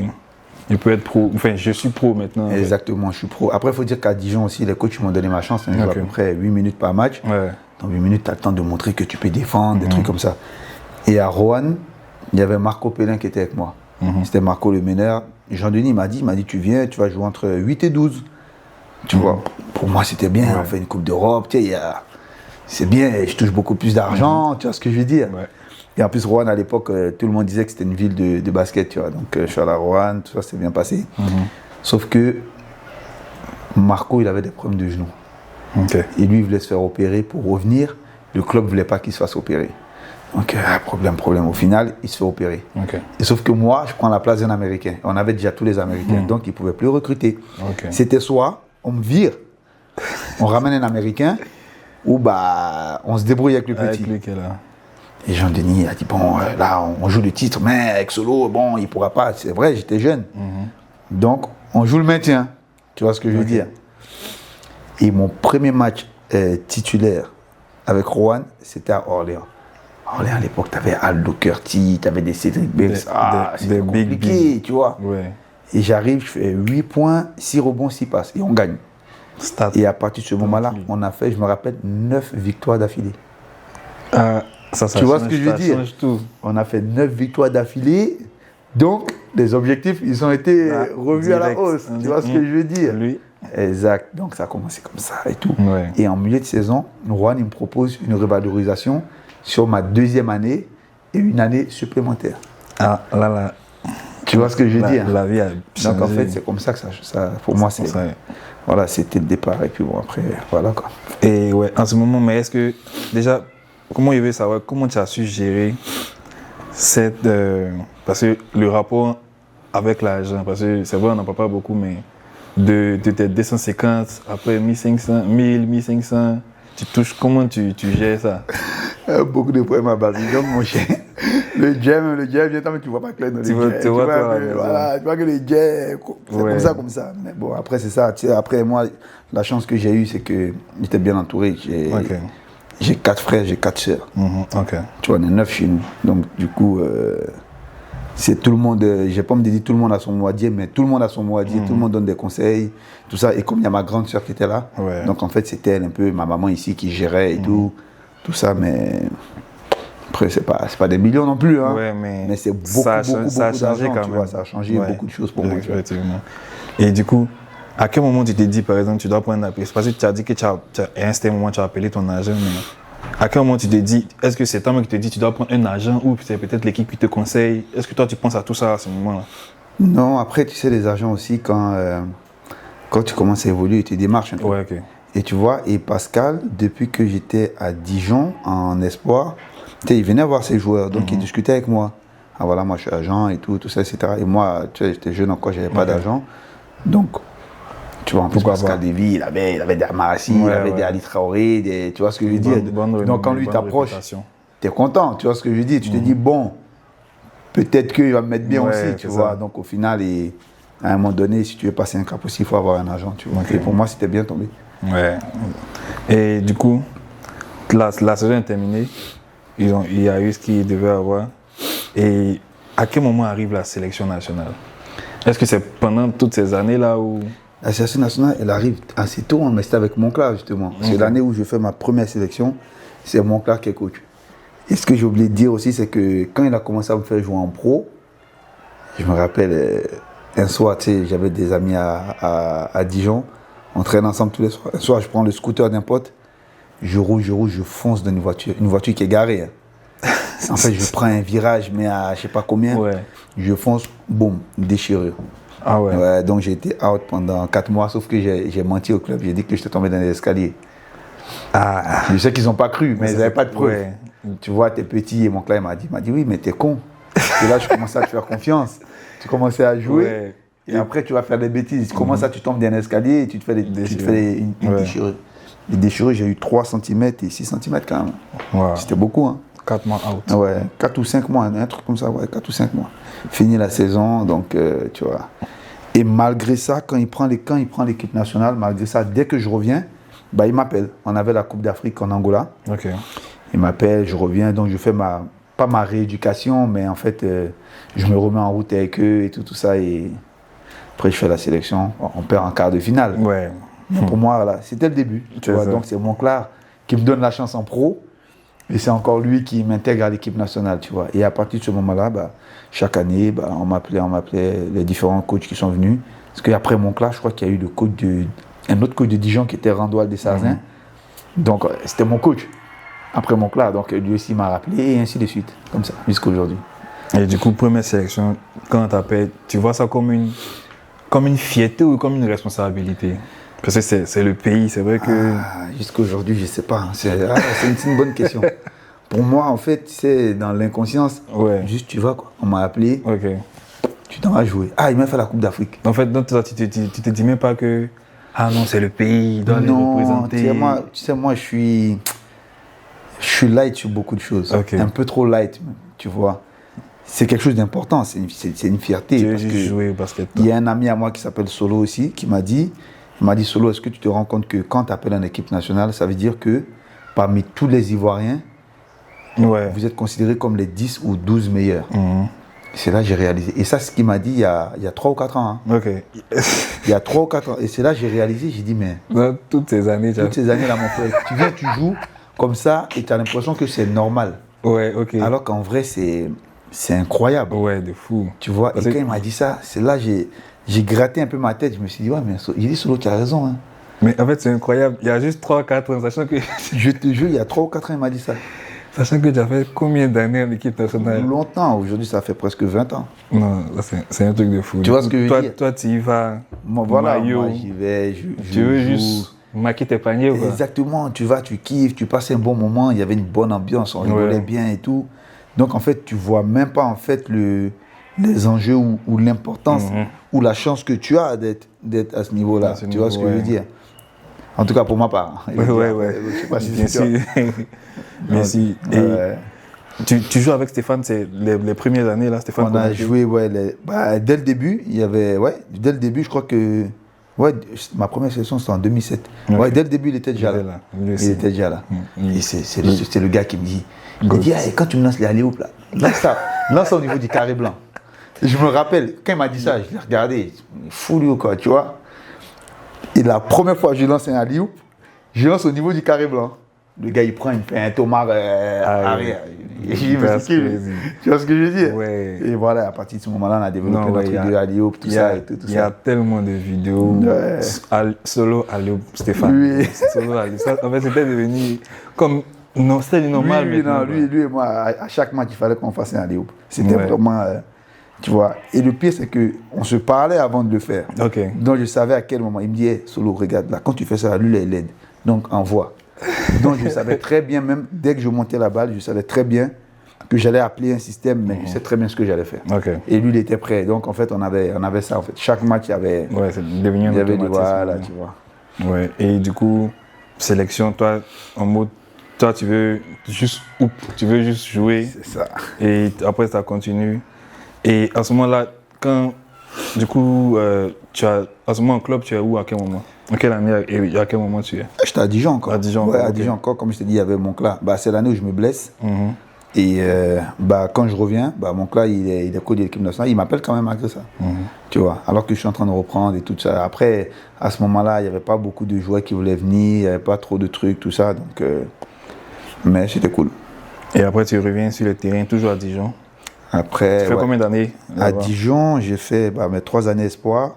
je peux être pro. Enfin, je suis pro maintenant. Exactement, je suis pro. Après, il faut dire qu'à Dijon aussi, les coachs m'ont donné ma chance. Je joue à peu près 8 minutes par match. Ouais. Dans 8 minutes, tu as le temps de montrer que tu peux défendre, des trucs comme ça. Et à Rohan, il y avait Marco Pellin qui était avec moi. C'était Marco le meneur. Jean-Denis m'a dit, tu viens, tu vas jouer entre 8 et 12. Tu vois, pour moi, c'était bien. On fait une Coupe d'Europe, tu sais, c'est bien, je touche beaucoup plus d'argent, tu vois ce que je veux dire. Ouais. Et en plus, Rohan, à l'époque, tout le monde disait que c'était une ville de basket, tu vois. Donc, je suis allé à Rohan, tout ça s'est bien passé. Sauf que Marco, il avait des problèmes de genoux. Okay. Et lui, il voulait se faire opérer pour revenir. Le club ne voulait pas qu'il se fasse opérer. Donc, problème. Au final, il se fait opérer. Okay. Et sauf que moi, je prends la place d'un Américain. On avait déjà tous les Américains, donc ils ne pouvaient plus recruter. Okay. C'était soit on me vire, on ramène un Américain, ou bah, on se débrouille avec le petit. Et Jean-Denis a dit, bon, là, on joue le titre, mais avec Solo, bon, il ne pourra pas. C'est vrai, j'étais jeune. Donc, on joue le maintien. Tu vois ce que je veux dire? Et mon premier match titulaire avec Rohan, c'était à Orléans. Orléans, à l'époque, tu avais Aldo Curti, tu avais des Cédric Bex. C'était compliqué, tu vois. Ouais. Et j'arrive, je fais 8 points, 6 rebonds, 6 passes. Et on gagne. Et à partir de ce moment-là, on a fait, je me rappelle, 9 victoires d'affilée. Tu vois ce que je veux dire? On a fait 9 victoires d'affilée. Donc, les objectifs, ils ont été revus à la hausse. Tu vois ce que je veux dire? Lui. Exact. Donc, ça a commencé comme ça et tout. Ouais. Et en milieu de saison, Rohan, il me propose une revalorisation sur ma deuxième année et une année supplémentaire. Ah, là. Tu vois ce que je veux dire? La vie a changé. Donc, en fait, c'est comme ça que ça pour moi, c'est ça. Voilà, c'était le départ. Et puis, bon, après, voilà quoi. Et ouais, en ce moment, mais est-ce que, déjà, comment il veut savoir, comment tu as su gérer cette. Parce que le rapport avec l'argent, parce que c'est vrai, on n'en parle pas beaucoup, mais de tes 250, après 1500, 1000, 1500, tu touches, comment tu gères ça? Beaucoup de problèmes à Babylone, mon chien. Le jam, viens, tu vois pas clair dans le jam. Tu vois que le jam, c'est comme ça. Mais bon, après, c'est ça. Tu sais, après, moi, la chance que j'ai eue, c'est que j'étais bien entouré. J'ai 4 frères, j'ai 4 sœurs. Tu vois, on est 9 chez nous. Donc, du coup, c'est tout le monde, j'ai pas me dit tout le monde a son mot à dire, mais tout le monde a son mot à dire, tout le monde donne des conseils, tout ça. Et comme il y a ma grande sœur qui était là, donc en fait, c'était elle un peu, ma maman ici qui gérait et tout ça, mais après, c'est pas des millions non plus, hein, mais c'est beaucoup d'argent, tu vois, ça a changé beaucoup de choses pour moi. Et du coup, à quel moment tu t'es dit, par exemple, tu dois prendre un appel? Parce que tu as dit que à un certain moment, tu as appelé ton agent, mais à quel moment tu te dis, est-ce que c'est toi qui te dis tu dois prendre un agent ou c'est peut-être l'équipe qui te conseille? Est-ce que toi tu penses à tout ça à ce moment-là? Non, après tu sais les agents aussi quand tu commences à évoluer, tu démarches un peu. Ouais, ok. Et tu vois, et Pascal, depuis que j'étais à Dijon en espoir, il venait voir ses joueurs, donc il discutait avec moi. Ah voilà, moi je suis agent et tout ça, etc. Et moi, tu sais, j'étais jeune encore, j'avais pas d'argent. Donc, tu vois, en plus, Pascal Lévy, il avait des Amarassi, il avait des Ali Traoré, tu vois ce que je veux dire. Donc, quand lui t'approche, tu es content, tu vois ce que je veux dire. Tu te dis, bon, peut-être qu'il va me mettre bien aussi, tu vois. Donc, au final, à un moment donné, si tu veux passer un cap aussi, il faut avoir un agent, tu vois. Et pour moi, c'était bien tombé. Ouais. Et du coup, la saison est terminée. Il y a eu ce qu'il devait avoir. Et à quel moment arrive la sélection nationale? Est-ce que c'est pendant toutes ces années-là où... La sélection nationale, elle arrive assez tôt, mais c'était avec Monclar justement. C'est l'année où je fais ma première sélection, c'est Monclar qui est coach. Et ce que j'ai oublié de dire aussi, c'est que quand il a commencé à me faire jouer en pro, je me rappelle, un soir, tu sais, j'avais des amis à Dijon, on traîne ensemble tous les soirs. Un soir, je prends le scooter d'un pote, je roule, je fonce dans une voiture qui est garée. En fait, je prends un virage, mais à je sais pas combien, je fonce, boum, déchirure. Ah ouais. Ouais, donc j'ai été out pendant 4 mois, sauf que j'ai menti au club, j'ai dit que j'étais tombé dans les escaliers. Ah. Je sais qu'ils n'ont pas cru, mais ils n'avaient pas de preuve. Ouais. Tu vois, t'es petit et mon client m'a dit oui, mais t'es con. Et là, je commençais à te faire confiance. Tu commençais à jouer, et après, tu vas faire des bêtises. Comment ça, tu tombes dans un escalier et tu te fais une déchirure. Les déchirures, j'ai eu 3 cm et 6 cm quand même. Wow. C'était beaucoup, hein. 4 mois out. Ouais, 4 ou 5 mois, un truc comme ça, ouais, 4 ou 5 mois. Fini la saison, donc tu vois. Et malgré ça, quand il prend l'équipe nationale, malgré ça, dès que je reviens, bah, il m'appelle. On avait la Coupe d'Afrique en Angola. Ok. Il m'appelle, je reviens, donc je fais pas ma rééducation, mais en fait, je me remets en route avec eux et tout ça. Et après, je fais la sélection. On perd en quart de finale. Ouais. Mais pour moi, voilà, c'était le début. Tu vois, donc c'est Monclar qui me donne la chance en pro. Et c'est encore lui qui m'intègre à l'équipe nationale, tu vois. Et à partir de ce moment-là, bah, chaque année, bah, on m'appelait les différents coachs qui sont venus. Parce qu'après Monclar, je crois qu'il y a eu un autre coach de Dijon qui était Randoal Desarzins. Donc, c'était mon coach après Monclar. Donc, lui aussi m'a rappelé et ainsi de suite. Comme ça, jusqu'à aujourd'hui. Et du coup, première sélection, quand on t'appelle, tu vois ça comme une fierté ou comme une responsabilité? Parce que c'est le pays, c'est vrai que... Jusqu'à aujourd'hui, je ne sais pas. C'est une bonne question. Pour moi, en fait, c'est dans l'inconscience. Ouais. Juste, tu vas, quoi. On m'a appelé. Ok. Tu t'en vas jouer. Il m'a fait la Coupe d'Afrique. En fait, donc, tu te dis même pas que... Ah non, c'est le pays, il doit les représenter. Tu sais, moi, je suis light sur beaucoup de choses. Okay. Un peu trop light, tu vois. C'est quelque chose d'important, c'est une fierté. Tu veux juste jouer au basket. Il y a un ami à moi qui s'appelle Solo aussi, qui m'a dit... Il m'a dit, Solo, est-ce que tu te rends compte que quand tu appelles en équipe nationale, ça veut dire que parmi tous les Ivoiriens, vous êtes considérés comme les 10 ou 12 meilleurs. C'est là que j'ai réalisé. Et ça, c'est ce qu'il m'a dit il y a 3 ou 4 ans. Hein. Il y a 3 ou 4 ans. Et c'est là que j'ai réalisé, j'ai dit, mais... Dans toutes ces années, là, mon frère, tu viens, tu joues comme ça et tu as l'impression que c'est normal. Ouais, ok. Alors qu'en vrai, c'est incroyable. Ouais, de fou. Tu vois, et quand il m'a dit ça, c'est là que j'ai gratté un peu ma tête, je me suis dit, ouais, mais il dit Solo, tu as raison. Hein. Mais en fait, c'est incroyable. Il y a juste 3-4 ans, sachant que. Je te jure, il y a 3 ou 4 ans, il m'a dit ça. Sachant que tu as fait combien d'années en équipe nationale? Longtemps, aujourd'hui, ça fait presque 20 ans. Non, c'est un truc de fou. Tu vois ce que je veux dire? Toi, tu y vas. Moi, j'y vais. Tu veux juste maquiller tes paniers ou quoi? Exactement, tu vas, tu kiffes, tu passes un bon moment, il y avait une bonne ambiance, on rigolait bien et tout. Donc, en fait, tu vois même pas, en fait, les enjeux ou l'importance ou la chance que tu as d'être à ce niveau-là. Tu vois ce que je veux dire? En tout cas, pour ma part. Ouais. Je sais pas si c'est sûr. Merci. Tu joues avec Stéphane, c'est les premières années, là, Stéphane? On a joué, dès le début, dès le début, je crois que... Ouais, ma première sélection, c'était en 2007. Okay. Ouais, dès le début, il était déjà là. Il était déjà là. Et c'est le gars qui me dit, quand tu me lances les alley-oops, là, lance ça au niveau du carré blanc. Et je me rappelle, quand il m'a dit ça, je l'ai regardé, fou lui ou quoi, tu vois. Et la première fois que je lance un alley-oop, je lance au niveau du carré blanc. Le gars, il prend, il fait un tomard arrière. Et je dis, mais c'est qui? Tu vois ce que je veux dire? Ouais. Et voilà, à partir de ce moment-là, on a développé notre vidéo alley-oop, tout ça. Il y a tellement de vidéos. Solo alley-oop, Stéphane. Oui. Solo alley-oop. En fait, c'était devenu comme... Non, c'était normal. Lui et moi, à chaque match, il fallait qu'on fasse un alley-oop. C'était vraiment... tu vois. Et le pire, c'est qu'on se parlait avant de le faire. Okay. Donc, je savais à quel moment. Il me dit, hey, Solo, regarde, là, quand tu fais ça, lui, il est laide. Donc, envoie. Donc, je savais très bien, même dès que je montais la balle, je savais très bien que j'allais appeler un système, mais je sais très bien ce que j'allais faire. Okay. Et lui, il était prêt. Donc, en fait, on avait ça. En fait. Chaque match, il y avait... Ouais, c'est devenu un automatisme. Voilà, tu vois. Ouais. Et du coup, sélection, toi, en mode... Toi, tu veux juste jouer. C'est ça. Et après, ça continue. Et à ce moment-là, quand, du coup, à ce moment en club, tu es où, à quel moment? En quelle année et à quel moment tu es? J'étais à Dijon encore. À Dijon, à Dijon encore, comme je t'ai dit, il y avait Monclar. C'est l'année où je me blesse. Et quand je reviens, mon club, il est coach de l'équipe nationale. Il m'appelle quand même malgré ça. Tu vois, alors que je suis en train de reprendre et tout ça. Après, à ce moment-là, il n'y avait pas beaucoup de joueurs qui voulaient venir. Il n'y avait pas trop de trucs, tout ça. Donc, mais c'était cool. Et après, tu reviens sur le terrain, toujours à Dijon. Après, tu fais combien d'années à Dijon, j'ai fait mes 3 années espoir.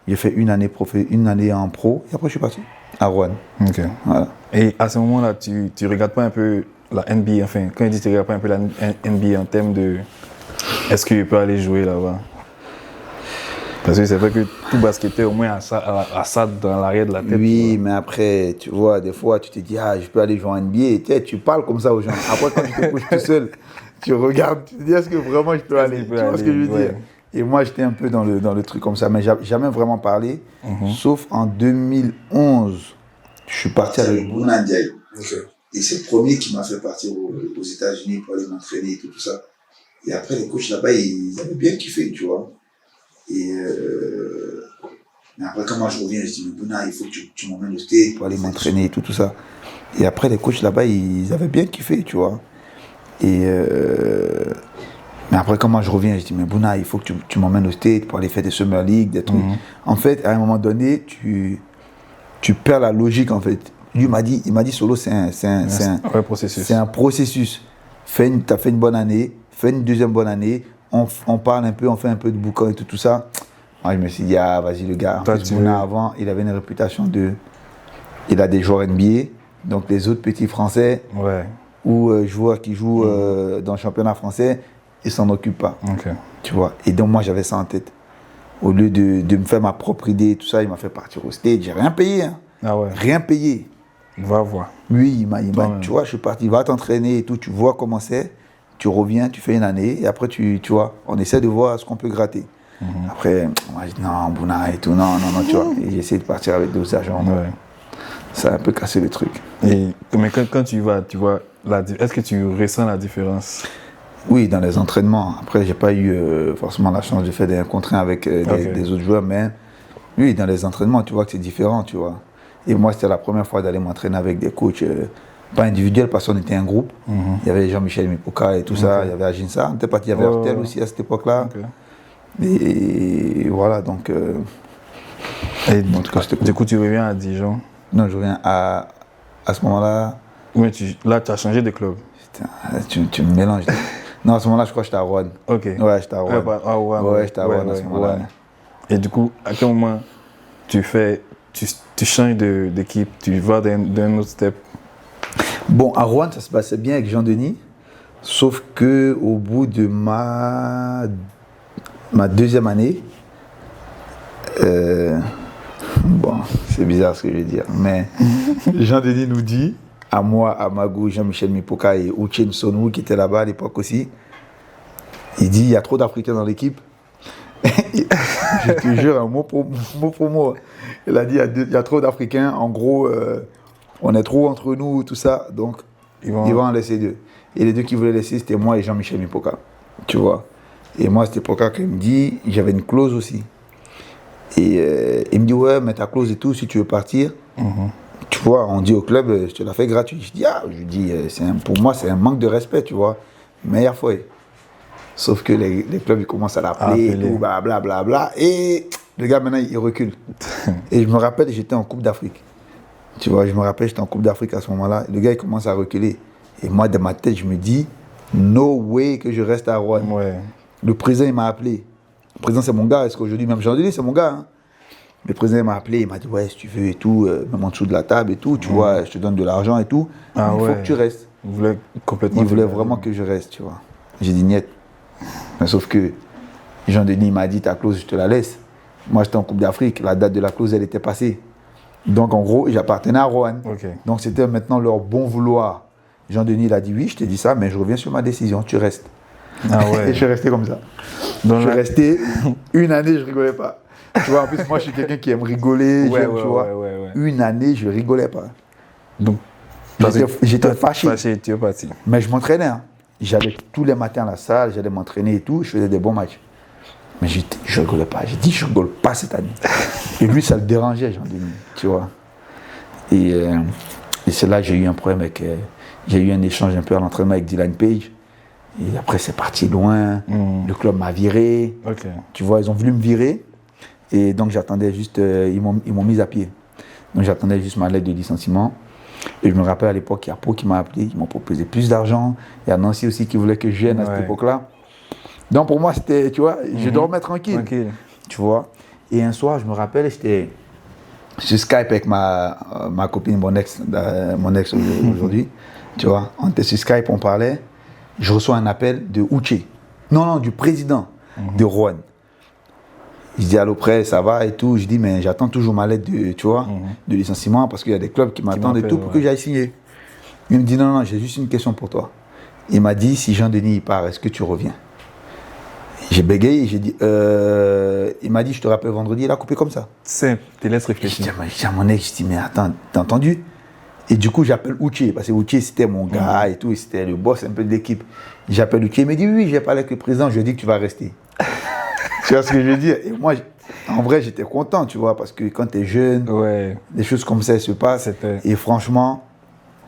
J'ai fait une année en pro. Et après, je suis parti à Rouen. Ok. Voilà. Et à ce moment-là, tu regardes pas un peu la NBA, enfin, quand il dit que tu regardes pas un peu la NBA en termes de est-ce qu'il peut aller jouer là-bas? Parce que c'est vrai que tout basketteur au moins a ça dans l'arrière de la tête. Oui, mais après, tu vois, des fois, tu te dis, je peux aller jouer en NBA. Tu parles comme ça aux gens. Après, quand tu te couches tout seul, tu regardes, tu te dis, est-ce que vraiment je peux aller? Tu vois ce que je veux dire? Et moi, j'étais un peu dans le truc comme ça, mais jamais vraiment parlé. Sauf en 2011, je suis parti avec Bouna Ndiaye. Et c'est le premier qui m'a fait partir aux États-Unis pour aller m'entraîner et tout ça. Et après, les coachs là-bas, ils avaient bien kiffé, tu vois. Et mais après, quand moi je reviens, je dis, mais Bouna, il faut que tu m'emmènes au States pour aller m'entraîner et tout ça. Et après, les coachs là-bas, ils avaient bien kiffé, tu vois. Et mais après, quand moi je reviens, je dis, mais Bouna, il faut que tu m'emmènes au States pour aller faire des Summer League, des trucs. En fait, à un moment donné, tu perds la logique, en fait. Lui, il m'a dit, Solo, c'est un processus. Tu as fait une bonne année, fais une deuxième bonne année, on parle un peu, on fait un peu de boucan et tout ça. Moi, je me suis dit, vas-y, le gars. En plus, Bouna, avant, il avait une réputation il a des joueurs NBA, donc les autres petits Français ou joueurs qui jouent dans le championnat français, ils s'en occupent pas. Tu vois. Et donc, moi, j'avais ça en tête. Au lieu de me faire ma propre idée et tout ça, il m'a fait partir au stage. J'ai rien payé. Hein. Rien payé. Va voir. Oui, il m'a tu vois, je suis parti, va t'entraîner et tout, tu vois comment c'est, tu reviens, tu fais une année, et après, tu vois, on essaie de voir ce qu'on peut gratter. Après, moi, je dis non, Bouna et tout, non, tu vois. Et j'ai essayé de partir avec d'autres agents. Ça a un peu cassé le truc. Mais quand tu vas, tu vois, est-ce que tu ressens la différence? Oui, dans les entraînements. Après, j'ai pas eu forcément la chance de faire des rencontres avec des autres joueurs, mais oui, dans les entraînements, tu vois que c'est différent, tu vois. Et moi, c'était la première fois d'aller m'entraîner avec des coachs, pas individuels, parce qu'on était un groupe. Il y avait Jean-Michel Mipoka et tout ça, il y avait Aginsa, on était parti, il y avait Hortel aussi à cette époque-là. Et voilà, donc... du coup, tu reviens à Dijon? Non, je reviens à ce moment-là... Oui, là, tu as changé de club. Putain, tu me mélanges. Non, à ce moment-là, je crois que j'étais à Rouen. Ok. Ouais, j'étais à Rouen. Ouais, j'étais à Rouen à ce moment-là. Et du coup, à quel moment tu changes d'équipe, tu vas d'un autre step? Bon, à Rouen, ça se passait bien avec Jean-Denis, sauf qu'au bout de ma deuxième année, bon, c'est bizarre ce que je vais dire, mais Jean-Denis nous dit, à moi, à Magou, Jean-Michel Mipoka et Uchen Sonou qui était là-bas à l'époque aussi, il dit, il y a trop d'Africains dans l'équipe. Je te jure, mot pour mot. Il a dit, il y a trop d'Africains, en gros, on est trop entre nous, tout ça, donc ils vont en laisser 2. Et les 2 qui voulaient laisser, c'était moi et Jean-Michel Mipoka, tu vois. Et moi, à cette époque-là, quand il me dit, j'avais une clause aussi. Et il me dit, ouais, mais ta clause et tout, si tu veux partir, tu vois, on dit au club, je te la fais gratuit. Je dis, pour moi, c'est un manque de respect, tu vois. Meilleur fouet. Sauf que les clubs, ils commencent à l'appeler, et tout, blablabla. Et le gars, maintenant, il recule. Et je me rappelle, j'étais en Coupe d'Afrique. Tu vois, je me rappelle, j'étais en Coupe d'Afrique à ce moment-là. Le gars, il commence à reculer. Et moi, dans ma tête, je me dis, no way que je reste à Rouen. Le président, il m'a appelé. Le président, c'est mon gars. Est-ce qu'aujourd'hui, même Jean-Denis, c'est mon gars. Hein. Le président m'a appelé, il m'a dit, ouais, si tu veux et tout, même en dessous de la table et tout, tu vois, je te donne de l'argent et tout. Mais il faut que tu restes. Il voulait vraiment que je reste, tu vois. J'ai dit, niet. Mais sauf que Jean-Denis m'a dit, ta clause, je te la laisse. Moi, j'étais en Coupe d'Afrique, la date de la clause, elle était passée. Donc, en gros, j'appartenais à Rouen. Donc, c'était maintenant leur bon vouloir. Jean-Denis, il a dit, oui, je t'ai dit ça, mais je reviens sur ma décision, tu restes. Et je suis resté comme ça. Donc, je suis resté une année, je rigolais pas. Tu vois, en plus, moi, je suis quelqu'un qui aime rigoler, tu vois. Une année, je rigolais pas. Donc, j'étais fâché. Tu es parti. Mais je m'entraînais. Hein. J'allais tous les matins à la salle, j'allais m'entraîner et tout, je faisais des bons matchs. Mais je rigolais pas. J'ai dit, je rigole pas cette année. Et lui, ça le dérangeait, Jean-Denis, tu vois. Et c'est là que j'ai eu un problème avec... j'ai eu un échange un peu à l'entraînement avec Dylan Page. Et après, c'est parti loin. Le club m'a viré. Okay. Tu vois, ils ont voulu me virer. Et donc, j'attendais juste... ils m'ont mis à pied. Donc, j'attendais juste ma lettre de licenciement. Et je me rappelle à l'époque, il y a Pau qui m'a appelé. Ils m'ont proposé plus d'argent. Il y a Nancy aussi qui voulait que je vienne à cette époque-là. Donc, pour moi, c'était... Tu vois, je dormais tranquille. Tu vois. Et un soir, je me rappelle, j'étais sur Skype avec ma copine, mon ex aujourd'hui. Tu vois, on était sur Skype, on parlait. Je reçois un appel de Uche. Non, du président de Rouen. Je dis allô prêt, ça va et tout. Je dis mais j'attends toujours ma lettre de licenciement parce qu'il y a des clubs qui m'attendent et tout pour que j'aille signer. Il me dit non, j'ai juste une question pour toi. Il m'a dit si Jean-Denis il part, est-ce que tu reviens? J'ai bégayé, j'ai dit il m'a dit je te rappelle vendredi, il a coupé comme ça. Simple, te laisse réfléchir. Je dis à mon ex, je dis mais attends, t'as entendu? Et du coup, j'appelle Uche, parce que Uche, c'était mon gars et tout, et c'était le boss un peu de l'équipe. J'appelle Uche, il me dit oui, j'ai parlé avec le président, je lui ai dit que tu vas rester. Tu vois ce que je veux dire? Et moi, en vrai, j'étais content, tu vois, parce que quand tu es jeune, des choses comme ça se passent. Et franchement,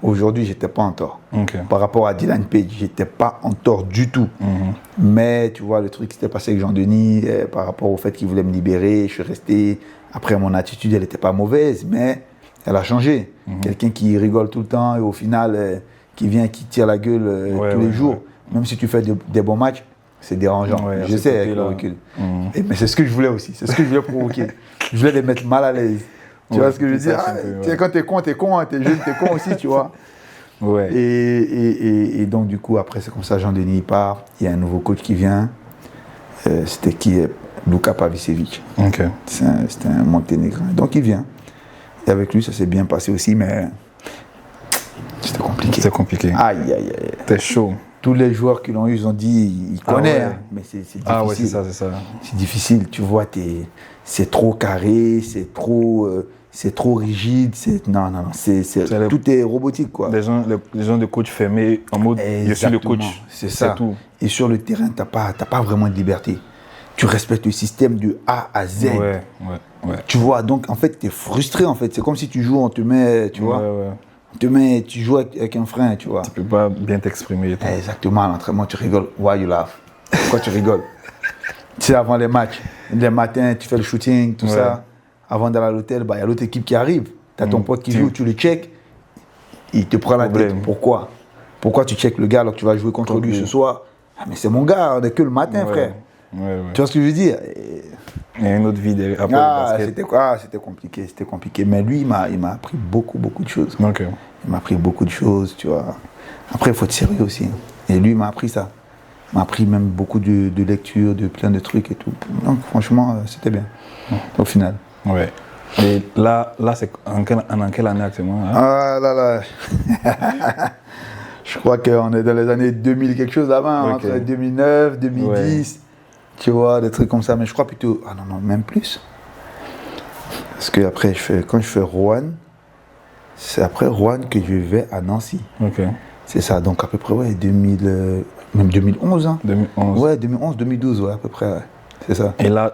aujourd'hui, j'étais pas en tort. Par rapport à Dylan Page, j'étais pas en tort du tout. Mais tu vois, le truc qui s'était passé avec Jean-Denis, par rapport au fait qu'il voulait me libérer, je suis resté. Après, mon attitude, elle n'était pas mauvaise, mais elle a changé. Quelqu'un qui rigole tout le temps et au final, qui vient, qui tire la gueule tous les jours. Même si tu fais des bons matchs, c'est dérangeant. Je sais avec le recul. Mais c'est ce que je voulais aussi. C'est ce que je voulais provoquer. Je voulais les mettre mal à l'aise. Tu vois ce que je veux dire? Quand t'es con, t'es con. Hein, t'es jeune, t'es con aussi, tu vois. Et donc, du coup, après, c'est comme ça, Jean-Denis part. Il y a un nouveau coach qui vient. C'était qui? Luka Pavicevic. C'était un Monténégrin. Donc, il vient. Et avec lui, ça s'est bien passé aussi, mais c'était compliqué. C'était compliqué. Aïe. C'était chaud. Tous les joueurs qui l'ont eu, ils ont dit, ils connaissent, mais c'est difficile. Ah ouais, c'est ça. C'est difficile, tu vois, c'est trop carré, c'est trop rigide, non, tout est robotique, quoi. Les gens de coach fermés, en mode, je suis le coach. C'est ça. Tout. Et sur le terrain, t'as pas vraiment de liberté. Tu respectes le système de A à Z. Ouais. Tu vois, donc en fait, tu es frustré, en fait. C'est comme si tu joues, on te met, tu vois. On te met, tu joues avec un frein, tu vois. Tu peux pas bien t'exprimer. Exactement, à l'entraînement, tu rigoles. Why you laugh? Pourquoi tu rigoles? Tu sais, avant les matchs, les matins, tu fais le shooting, tout ça. Avant d'aller à l'hôtel, il y a l'autre équipe qui arrive. Tu as ton pote qui joue, tu le check. Il te prend la tête. Pourquoi tu check le gars alors que tu vas jouer contre lui ce soir? Ah, mais c'est mon gars, on n'est que le matin, frère. Tu vois ce que je veux dire? Il y a une autre vie après le basket. C'était compliqué. Mais lui, il m'a appris beaucoup de choses. Il m'a appris beaucoup de choses, tu vois. Après, il faut être sérieux aussi. Et lui, il m'a appris ça. Il m'a appris même beaucoup de lectures, de plein de trucs et tout. Donc, franchement, c'était bien, au final. Ouais. Et là c'est en quelle année actuellement? Là. Je crois qu'on est dans les années 2000 quelque chose avant, entre 2009, 2010. Tu vois, des trucs comme ça, mais je crois plutôt... Ah non, même plus. Parce que après, quand je fais Rouen, c'est après Rouen que je vais à Nancy. C'est ça, donc à peu près, même 2011. Hein. 2011. Ouais, 2011, 2012, à peu près, c'est ça. Et là,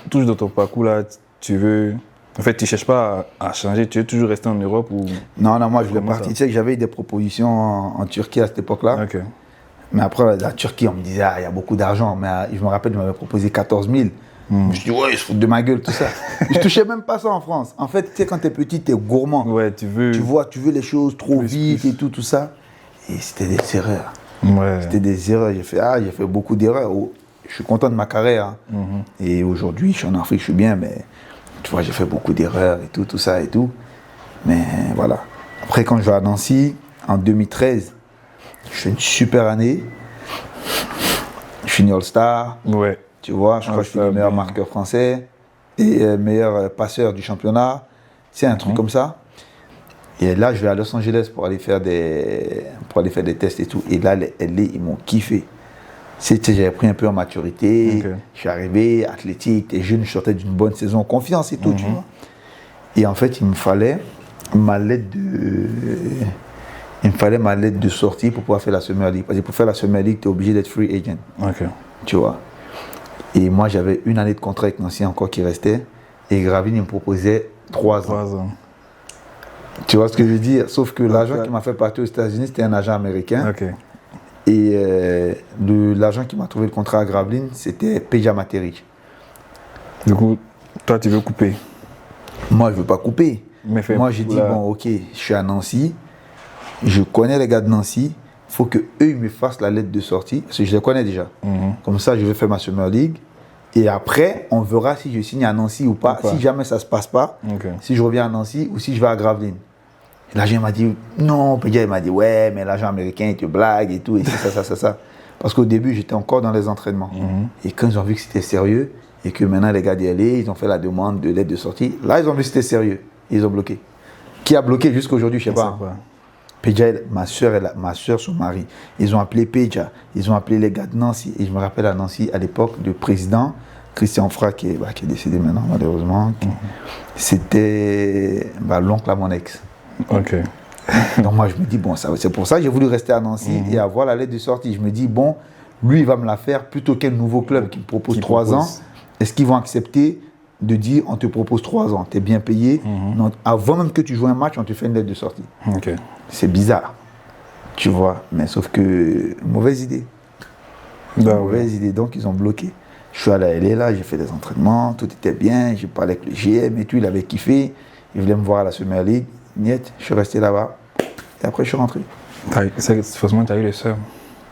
toujours dans ton parcours, là, tu veux... En fait, tu ne cherches pas à changer, tu veux toujours rester en Europe ou... Non, moi, je voulais partir. Tu sais que j'avais eu des propositions en Turquie à cette époque-là. Mais après, la Turquie, on me disait, il y a beaucoup d'argent. Mais je me rappelle, ils m'avaient proposé 14 000. Je me suis dit, ils se foutent de ma gueule, tout ça. Je touchais même pas ça en France. En fait, tu sais, quand tu es petit, tu es gourmand. Ouais, tu veux les choses trop vite et tout ça. Et c'était des erreurs. C'était des erreurs. J'ai fait beaucoup d'erreurs. Je suis content de ma carrière. Et aujourd'hui, je suis en Afrique, je suis bien, mais tu vois, j'ai fait beaucoup d'erreurs et tout ça et tout. Mais voilà. Après, quand je vais à Nancy, en 2013, je fais une super année. Je finis All-Star. Tu vois, je crois que je suis le meilleur marqueur français et meilleur passeur du championnat. C'est un truc comme ça. Et là, je vais à Los Angeles pour aller faire des tests et tout. Et là, les LA, ils m'ont kiffé. J'avais pris un peu en maturité. Je suis arrivé, athlétique, et jeune, je sortais d'une bonne saison, confiance et tout, tu vois. Et en fait, il me fallait ma lettre de sortie pour pouvoir faire la Summer League. Parce que pour faire la Summer League, tu es obligé d'être free agent. Tu vois. Et moi, j'avais une année de contrat avec Nancy encore qui restait. Et Gravine, il me proposait 3 ans. Tu vois ce que je veux dire? Sauf que l'agent qui m'a fait partir aux États-Unis, c'était un agent américain. Et l'agent qui m'a trouvé le contrat à Gravelines, c'était Peja Materic. Du coup, toi, tu veux couper? Moi, je ne veux pas couper. Moi, j'ai dit, bon, ok, je suis à Nancy, je connais les gars de Nancy, il faut qu'eux, ils me fassent la lettre de sortie, parce que je les connais déjà. Comme ça, je vais faire ma Summer League. Et après, on verra si je signe à Nancy ou pas. Si jamais ça ne se passe pas, si je reviens à Nancy ou si je vais à Gravelines. L'agent m'a dit, non, Peja, il m'a dit, ouais, mais l'agent américain, il te blague et tout, et ça. Parce qu'au début, j'étais encore dans les entraînements. Et quand ils ont vu que c'était sérieux, et que maintenant les gars d'LA, ils ont fait la demande de lettre de sortie, là, ils ont vu que c'était sérieux. Et ils ont bloqué. Qui a bloqué jusqu'à aujourd'hui, je ne sais pas. Peja, ma soeur, son mari, ils ont appelé Peja, ils ont appelé les gars de Nancy. Et je me rappelle à Nancy, à l'époque, le président, Christian Fra, qui est décédé maintenant, malheureusement, c'était l'oncle à mon ex. Ok. Donc moi, je me dis, bon, c'est pour ça que j'ai voulu rester à Nancy et avoir la lettre de sortie. Je me dis, bon, lui, il va me la faire plutôt qu'un nouveau club qui me propose 3 ans. Est-ce qu'ils vont accepter de dire, on te propose 3 ans, tu es bien payé. Donc, avant même que tu joues un match, on te fait une lettre de sortie. Okay. C'est bizarre, tu vois. Mais sauf que, mauvaise idée. Mauvaise idée, donc ils ont bloqué. Je suis allé à LA, là, j'ai fait des entraînements, tout était bien, j'ai parlé avec le GM et tout, il avait kiffé. Il voulait me voir à la Summer League. Niet, je suis resté là-bas. Et après, je suis rentré. Forcément, tu as eu le seum.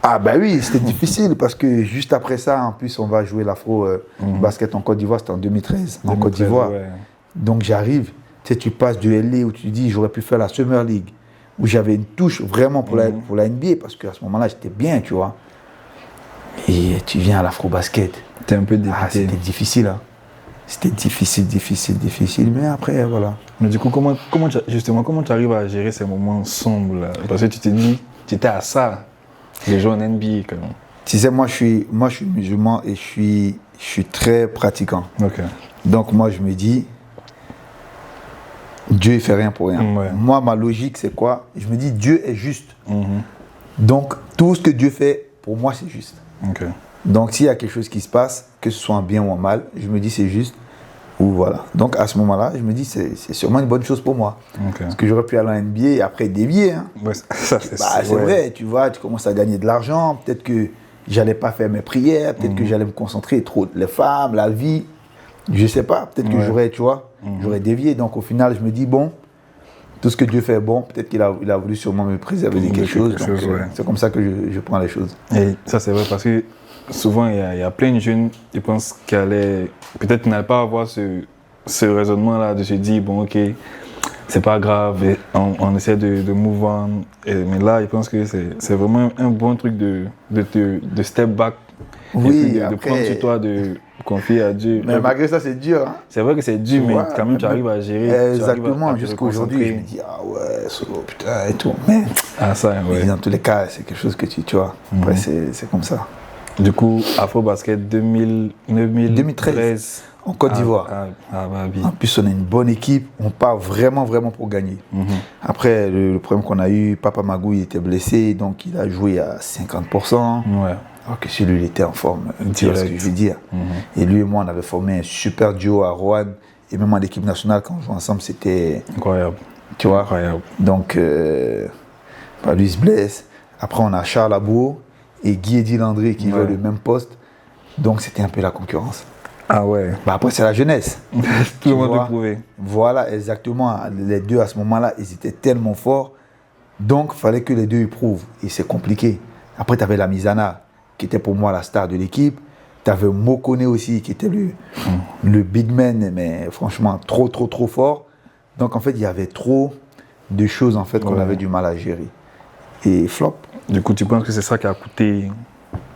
Ah ben oui, c'était difficile parce que juste après ça, en plus, on va jouer l'Afro basket en Côte d'Ivoire, c'était en 2013, en Côte d'Ivoire. Ouais. Donc j'arrive, tu sais, tu passes de LA où tu dis, j'aurais pu faire la Summer League, où j'avais une touche vraiment pour la NBA, parce qu'à ce moment-là, j'étais bien, tu vois. Et tu viens à l'Afro basket. T'es un peu débuté. Ah, c'était difficile, hein. C'était difficile, mais après, voilà. Mais du coup, comment tu arrives à gérer ces moments sombres là? Parce que tu t'es dit, tu étais à ça, les joueurs en NBA quand même. Tu sais, moi je suis musulman et je suis très pratiquant. Okay. Donc moi je me dis, Dieu il fait rien pour rien. Ouais. Moi ma logique c'est quoi? Je me dis Dieu est juste. Donc tout ce que Dieu fait, pour moi c'est juste. Okay. Donc s'il y a quelque chose qui se passe, que ce soit en bien ou en mal, je me dis c'est juste. Ou voilà. Donc à ce moment-là, je me dis c'est sûrement une bonne chose pour moi. Okay. Parce que j'aurais pu aller en NBA et après dévier. Hein. Ouais, ça c'est vrai, tu vois, tu commences à gagner de l'argent. Peut-être que j'allais pas faire mes prières, peut-être que j'allais me concentrer trop les femmes, la vie. Je sais pas, peut-être que j'aurais, tu vois, j'aurais dévié. Donc au final, je me dis bon, tout ce que Dieu fait bon, peut-être qu'il a voulu sûrement me préserver de quelque chose. C'est comme ça que je prends les choses. Et ça c'est vrai parce que souvent, il y a plein de jeunes qui pensent peut-être n'allaient pas avoir ce raisonnement-là de se dire, bon, ok, c'est pas grave, on essaie de move on. Mais là, ils pensent que c'est vraiment un bon truc de step back. Oui, et puis de prendre sur toi, de confier à Dieu. Mais malgré ça, c'est dur. Hein. C'est vrai que c'est dur, mais quand même, tu arrives à gérer. Exactement, jusqu'à aujourd'hui, je me dis, ah ouais, putain, et tout. Mais dans tous les cas, c'est quelque chose que tu vois. Après, c'est comme ça. Du coup, Afro Basket 2013 en Côte d'Ivoire. En plus, on a une bonne équipe, on part vraiment pour gagner. Après, le problème qu'on a eu, Papa Magou, il était blessé, donc il a joué à 50%. Alors que celui, il était en forme, tu vois ce que je veux dire. Et lui et moi, on avait formé un super duo à Roanne, et même en équipe nationale, quand on jouait ensemble, c'était incroyable. Tu vois. Incroyable. Donc, lui se blesse. Après, on a Charles Abou et Guy Landry qui jouent le même poste. Donc, c'était un peu la concurrence. Ah ouais. Après, c'est la jeunesse. Tout le monde peut prouver. Voilà, exactement. Les deux, à ce moment-là, ils étaient tellement forts. Donc, il fallait que les deux ils prouvent. Et c'est compliqué. Après, tu avais la Mizana, qui était pour moi la star de l'équipe. Tu avais Mokone aussi, qui était le big man, mais franchement, trop fort. Donc, en fait, il y avait trop de choses en fait, qu'on avait du mal à gérer. Et flop. Du coup, tu penses que c'est ça qui a coûté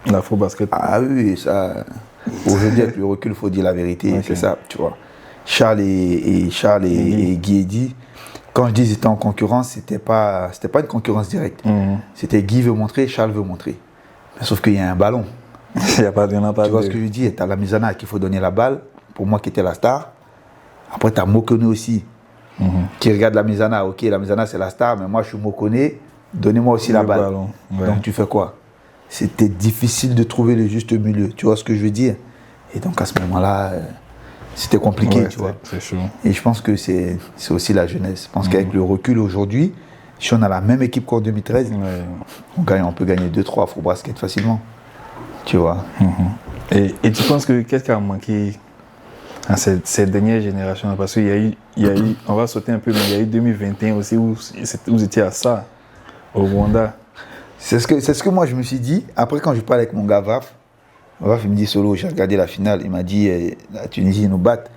l'Afro-Basket? Ah oui, ça. Aujourd'hui, avec le recul, il faut dire la vérité. C'est ça, tu vois. Charles et Guy Eddy, quand je dis qu'ils étaient en concurrence, c'était pas une concurrence directe. C'était Guy veut montrer, Charles veut montrer. Mais sauf qu'il y a un ballon. Il n'y en a pas. Tu vois ce que je veux dire? Tu as la Mizana qu'il faut donner la balle, pour moi qui était la star. Après, tu as Mokone aussi, qui regarde la Mizana. Ok, la Mizana c'est la star, mais moi je suis Mokone, donnez-moi aussi la balle. Donc tu fais quoi? C'était difficile de trouver le juste milieu. Tu vois ce que je veux dire? Et donc à ce moment-là, c'était compliqué, tu vois. C'est chaud. Et je pense que c'est aussi la jeunesse. Je pense qu'avec le recul aujourd'hui, Si on a la même équipe qu'en 2013, on peut gagner 2-3 Afro-Basket facilement. Tu vois. Et tu penses que qu'est-ce qui a manqué à cette dernière génération? Parce qu'il y a eu, on va sauter un peu, mais il y a eu 2021 aussi où vous étiez à ça, au Rwanda. C'est ce que moi je me suis dit. Après, quand je parle avec mon gars Vaf, il me dit Solo, j'ai regardé la finale. Il m'a dit la Tunisie, ils nous battent.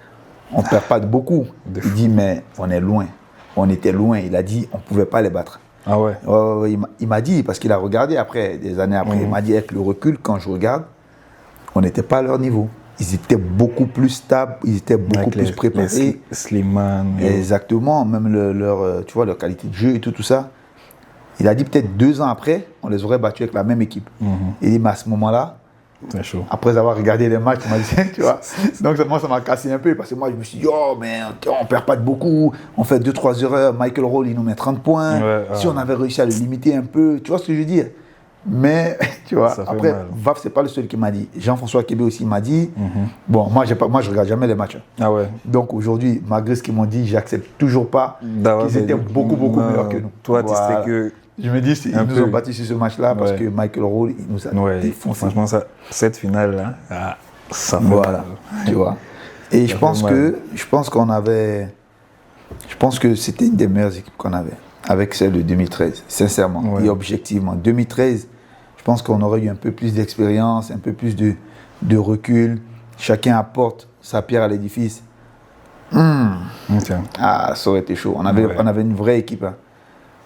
On ne perd pas de beaucoup. Il dit, mais on est loin. On était loin. Il a dit, on ne pouvait pas les battre. Ah ouais? Il m'a dit, parce qu'il a regardé après, des années après, il m'a dit, avec le recul, quand je regarde, on n'était pas à leur niveau. Ils étaient beaucoup plus stables, ils étaient beaucoup plus préparés. Slimane. Exactement, même leur qualité de jeu et tout ça. Il a dit peut-être 2 ans après, on les aurait battus avec la même équipe. Il dit, mais à ce moment-là, c'est chaud. Après avoir regardé les matchs, il m'a dit, tu vois. Donc moi, ça m'a cassé un peu parce que moi, je me suis dit, oh, mais on perd pas de beaucoup. On fait 2-3 erreurs. Michael Roll, il nous met 30 points. Si on avait réussi à le limiter un peu, tu vois ce que je veux dire. Mais, tu vois, après, Vaf, c'est pas le seul qui m'a dit. Jean-François Kébé aussi m'a dit. Bon, moi, je regarde jamais les matchs. Ah ouais. Donc aujourd'hui, malgré ce qu'ils m'ont dit, j'accepte toujours pas qu'ils étaient beaucoup meilleurs que nous. Toi, tu sais que. Je me dis, ils nous ont battus sur ce match-là parce que Michael Roll, il nous a défoncé. Franchement, cette finale-là, ça fait voilà, tu vois. Et je pense que c'était une des meilleures équipes qu'on avait, avec celle de 2013, sincèrement. Et objectivement, 2013, je pense qu'on aurait eu un peu plus d'expérience, un peu plus de recul. Chacun apporte sa pierre à l'édifice. Ah, ça aurait été chaud. On avait une vraie équipe. Hein.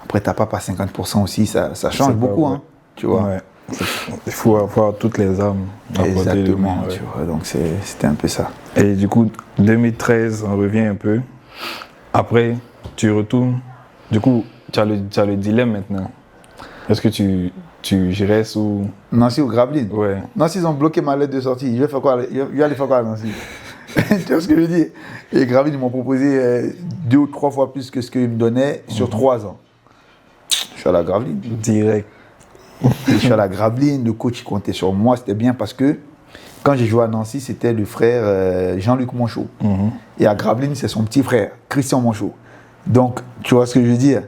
Après, t'as pas 50% aussi, ça change beaucoup, hein, tu vois. Ouais. Il faut avoir toutes les armes. Exactement, tu vois, donc c'était un peu ça. Et du coup, 2013, on revient un peu. Après, tu retournes. Du coup, tu as le dilemme maintenant. Est-ce que tu restes ou... Nancy ou Gravelines? Ouais. Nancy, ils ont bloqué ma lettre de sortie. Je vais aller faire quoi à Nancy? Tu vois ce que je veux dire? Et Gravelines, ils m'ont proposé 2 ou 3 fois plus que ce qu'ils me donnaient sur 3 ans. Je suis à la Gravelines. Direct. Je suis à la Gravelines, le coach il comptait sur moi, c'était bien parce que quand j'ai joué à Nancy, c'était le frère Jean-Luc Monchot. Et à Gravelines, c'est son petit frère, Christian Monchot. Donc, tu vois ce que je veux dire?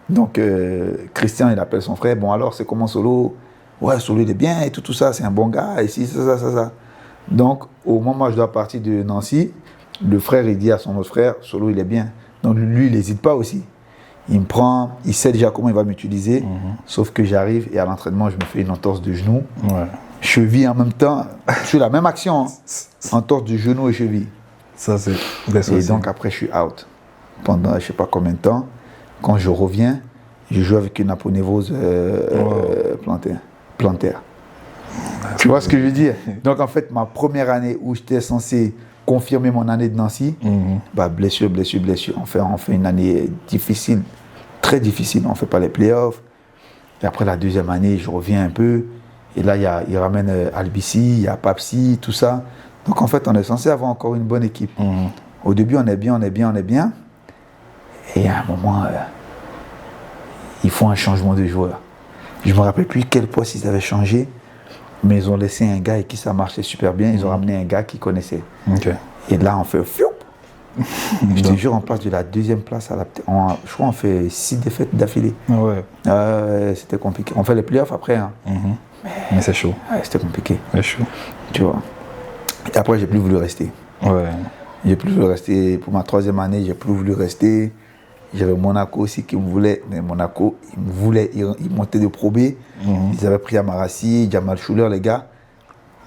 Donc, Christian, il appelle son frère, bon alors, c'est comment Solo? Ouais, Solo, il est bien et tout ça, c'est un bon gars, et si, ça. Donc, au moment où je dois partir de Nancy, le frère, il dit à son autre frère, Solo, il est bien. Donc, lui, il n'hésite pas aussi. Il me prend, il sait déjà comment il va m'utiliser, sauf que j'arrive et à l'entraînement, je me fais une entorse de genou. Cheville en même temps, je fais la même action, hein, entorse du genou et cheville. Ça, c'est Et donc après, je suis out pendant je ne sais pas combien de temps. Quand je reviens, je joue avec une aponévrose plantaire. Tu vois ce que je veux dire? Donc en fait, ma première année où j'étais censé confirmer mon année de Nancy, blessure. On fait une année difficile, très difficile. On ne fait pas les playoffs. Et après la deuxième année, je reviens un peu. Et là, il ramène Albici, il y a Papsi, tout ça. Donc en fait, on est censé avoir encore une bonne équipe. Au début, on est bien. Et à un moment, il faut un changement de joueur. Je ne me rappelle plus quel poste ils avaient changé. Mais ils ont laissé un gars avec qui ça marchait super bien. Ils ont ramené un gars qu'ils connaissaient. Et là, on fait fioup. Je te jure, on passe de la 2e place à je crois qu'on fait 6 défaites d'affilée. C'était compliqué. On fait les playoffs après. Hein. Mais c'est chaud. C'était compliqué. C'est chaud. Tu vois. Et après, j'ai plus voulu rester. J'ai plus voulu rester. Pour ma 3e année, j'ai plus voulu rester. J'avais Monaco aussi qui me voulait, mais Monaco, ils montaient de Pro B. Ils avaient pris Amarassi, Jamal Schuller, les gars.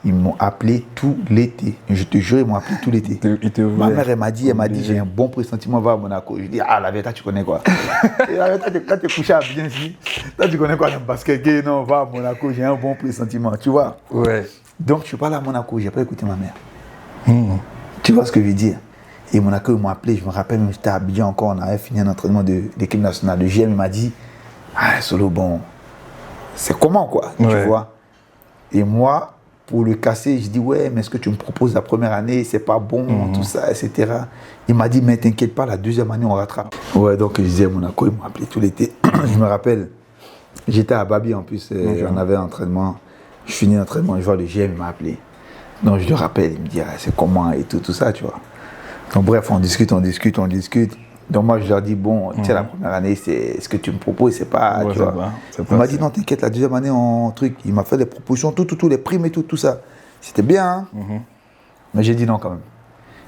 Ils m'ont appelé tout l'été. Je te jure, ils m'ont appelé tout l'été. Ma mère, elle m'a dit, j'ai un bon pressentiment, va à Monaco. Je dis, la vérité, tu connais quoi? Et la vérité, quand tu es couché à bien ici, toi, tu connais quoi le basket? Non, va à Monaco, j'ai un bon pressentiment, tu vois? Donc, je suis pas allé à Monaco, j'ai pas écouté ma mère. Tu vois ce que je veux dire? Et Monaco, ils m'ont appelé, je me rappelle, même j'étais à Abidjan encore, on avait fini un entraînement de l'équipe nationale de GM, il m'a dit, Solo, bon, c'est comment quoi, tu vois? Et moi, pour le casser, je dis, ouais, mais ce que tu me proposes la première année, c'est pas bon, tout ça, etc. Il m'a dit, mais t'inquiète pas, la 2e année, on rattrape. Ouais, donc je disais, Monaco, ils m'ont appelé tout l'été. Je me rappelle, j'étais à Babi en plus, on avait un entraînement, je finis l'entraînement, je vois le GM, il m'a appelé. Donc je le rappelle, il me dit, c'est comment et tout ça, tu vois. Donc bref, on discute. Donc moi, je leur dis, bon, tu sais, la première année, c'est ce que tu me proposes, c'est pas, Ouais, tu vois. Il m'a dit, non, t'inquiète, la deuxième année, il m'a fait des propositions, les primes et tout ça. C'était bien, hein. Mais j'ai dit non quand même.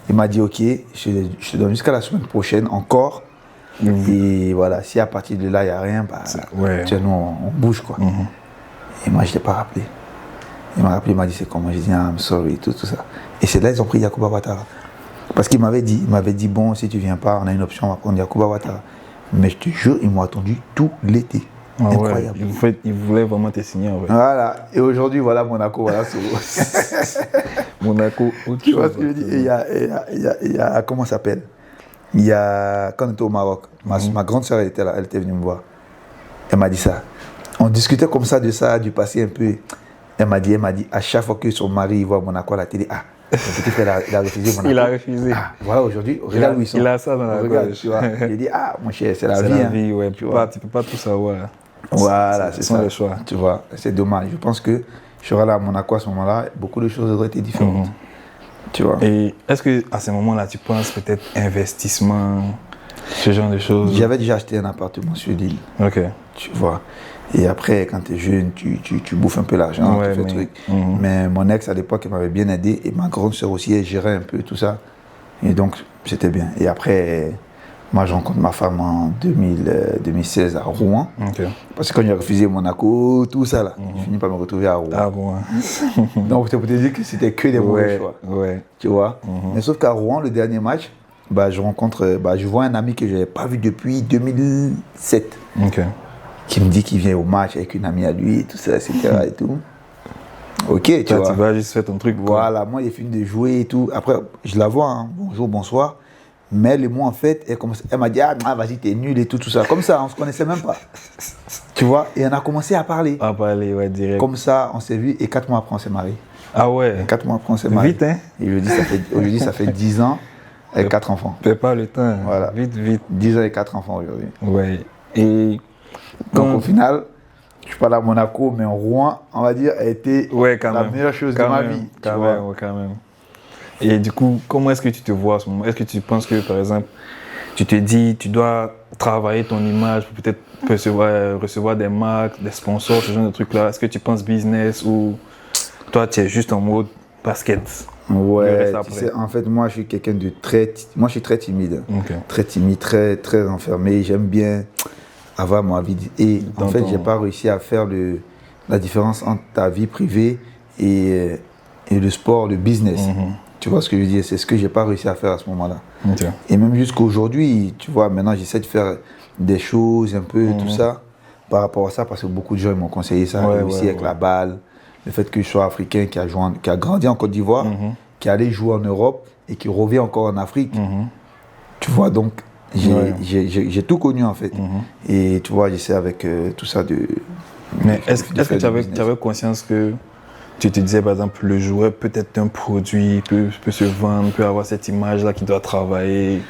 Il m'a dit, ok, je te donne jusqu'à la semaine prochaine encore. Et voilà, si à partir de là, il n'y a rien, bah, tu vois, nous, on bouge, quoi. Et moi, je ne l'ai pas rappelé. Il m'a rappelé, il m'a dit, c'est comment? J'ai dit, I'm sorry, tout ça. Et c'est là ils ont pris Yacouba Ouattara. Parce qu'il m'avait dit, bon, si tu ne viens pas, on a une option, on va prendre Yacouba Ouattara. Mais je te jure, ils m'ont attendu tout l'été. Incroyable. Ouais, ils voulaient vraiment te signer, en fait. Voilà. Et aujourd'hui, voilà Monaco, voilà Soro. Monaco, tu vois ce que je veux dire? Il y a comment ça s'appelle? Il y a, quand on était au Maroc, ma grande sœur, elle était là, elle était venue me voir. Elle m'a dit ça. On discutait comme ça de ça, du passé un peu. Elle m'a dit, à chaque fois que son mari voit Monaco à la télé, le petit frère, il a refusé Monaco. Il a refusé. Voilà, aujourd'hui, regarde où ils sont. Il a ça dans la gorge. Tu vois. Il dit, mon cher, c'est la vie. C'est la vie, ouais. Tu peux pas tout savoir. Voilà, c'est ça. Le choix. Tu vois, c'est dommage. Je pense que je serais là à Monaco à ce moment-là, beaucoup de choses auraient été différentes. Tu vois. Et est-ce qu'à ce moment-là, tu penses peut-être investissement, ce genre de choses? J'avais déjà acheté un appartement sur l'île. Ok. Tu vois. Et après, quand tu es jeune, tu bouffes un peu l'argent, tu fais truc. Mais mon ex, à l'époque, elle m'avait bien aidé. Et ma grande sœur aussi, elle gérait un peu tout ça. Et donc, c'était bien. Et après, moi, je rencontre ma femme en 2016 à Rouen. Okay. Parce que quand j'ai refusé Monaco, tout ça, là, j'ai fini par me retrouver à Rouen. Ah bon. Donc, c'est pour te dire que c'était que des mauvais choix. Ouais. Tu vois. Mais sauf qu'à Rouen, le dernier match, je vois un ami que je n'avais pas vu depuis 2007. Okay. Qui me dit qu'il vient au match avec une amie à lui, et tout ça, etc. et tout. Ok, tu vois. Tu vas juste faire ton truc. Voilà, moi, il fini de jouer et tout. Après, je la vois, hein. Bonjour, bonsoir. Mais le mot, en fait, elle m'a dit, vas-y, t'es nul et tout ça. Comme ça, on se connaissait même pas. Tu vois, et on a commencé à parler. À parler, ouais, direct. Comme ça, on s'est vu et 4 mois après, on s'est mariés. Ah ouais. 4 mois après, on s'est mariés. Vite, hein. Et aujourd'hui, ça fait 10 ans et 4 enfants. Perds pas le temps. Voilà. Vite. 10 ans et 4 enfants aujourd'hui. Ouais. Et donc, au final, je suis pas là à Monaco, mais en Rouen, on va dire, a été la meilleure chose de ma vie. Quand même. Et du coup, comment est-ce que tu te vois à ce moment? Est-ce que tu penses que, par exemple, tu te dis, tu dois travailler ton image pour peut-être recevoir des marques, des sponsors, ce genre de trucs-là? Est-ce que tu penses business ou toi, tu es juste en mode basket? Ouais, tu sais, en fait, moi, je suis quelqu'un de très timide. Okay. Très timide, très, très enfermé. J'aime bien avoir ma vie. Et en fait, j'ai pas réussi à faire la différence entre ta vie privée et le sport, le business. Tu vois ce que je veux dire? C'est ce que j'ai pas réussi à faire à ce moment-là. Okay. Et même jusqu'à aujourd'hui, tu vois, maintenant, j'essaie de faire des choses un peu, tout ça, par rapport à ça, parce que beaucoup de gens m'ont conseillé ça, aussi avec la balle. Le fait que je sois africain, qui a grandi en Côte d'Ivoire, qui est allé jouer en Europe et qui revient encore en Afrique. Tu vois, donc, j'ai tout connu en fait. Et tu vois, j'essaie avec tout ça de... Mais est-ce que tu avais conscience que tu te disais, par exemple, le joueur peut être un produit, peut se vendre, peut avoir cette image-là qui doit travailler,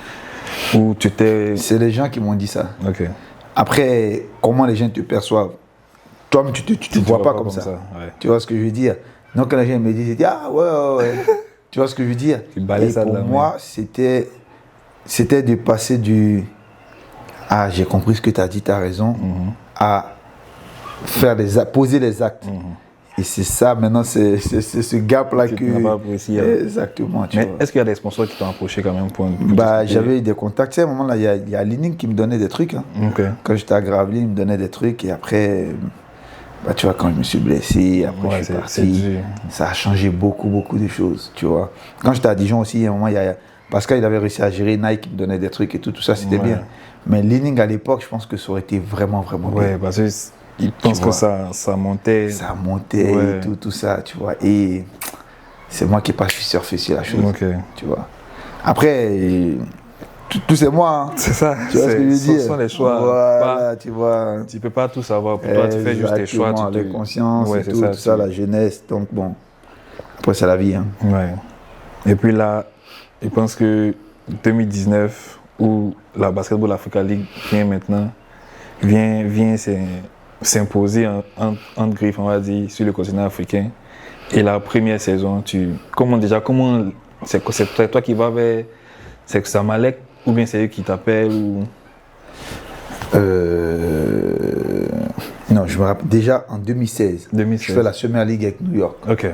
ou tu t'es... C'est les gens qui m'ont dit ça. Okay. Après, comment les gens te perçoivent? Toi-même, tu te vois pas comme ça. Ouais. Tu vois ce que je veux dire? Donc, quand les gens me disent, ouais. Tu vois ce que je veux dire? Et ça pour moi, c'était de passer du « Ah, j'ai compris ce que tu as dit, tu as raison à poser les actes. Et c'est ça, maintenant, c'est ce gap-là que... Tu n'as pas apprécié. Exactement. Mais est-ce qu'il y a des sponsors qui t'ont approché quand même pour j'avais eu des contacts. Tu sais, à un moment-là, il y a Lining qui me donnait des trucs. Hein. Okay. Quand j'étais à Gravelines, il me donnait des trucs. Et après, tu vois, quand je me suis blessé, après je suis parti, ça a changé beaucoup de choses, tu vois. Quand j'étais à Dijon aussi, à un moment, Pascal, il avait réussi à gérer Nike, il me donnait des trucs et tout ça, c'était bien. Mais Lining, à l'époque, je pense que ça aurait été vraiment bien. Ouais, parce que je pense que ça montait. Ça montait et tout ça, tu vois. Et c'est moi qui n'ai pas su surfer sur la chose, tu vois. Après, tout c'est moi. Hein. C'est ça. Tu vois ce que je veux dire? Ce sont les choix. Voilà, tu vois. Tu peux pas tout savoir. Pour toi, tu fais juste tes choix. Tu avec conscience et tout ça, la jeunesse. Donc bon, après c'est la vie. Hein. Ouais. Et puis là, je pense que 2019, où la Basketball Africa League vient maintenant, vient s'imposer en griffe, on va dire, sur le continent africain. Et la première saison, comment c'est toi qui vas vers... C'est que Samalek Ou bien c'est eux qui t'appellent ou... Non, je me rappelle déjà en 2016. Je fais la Summer League avec New York. Ok.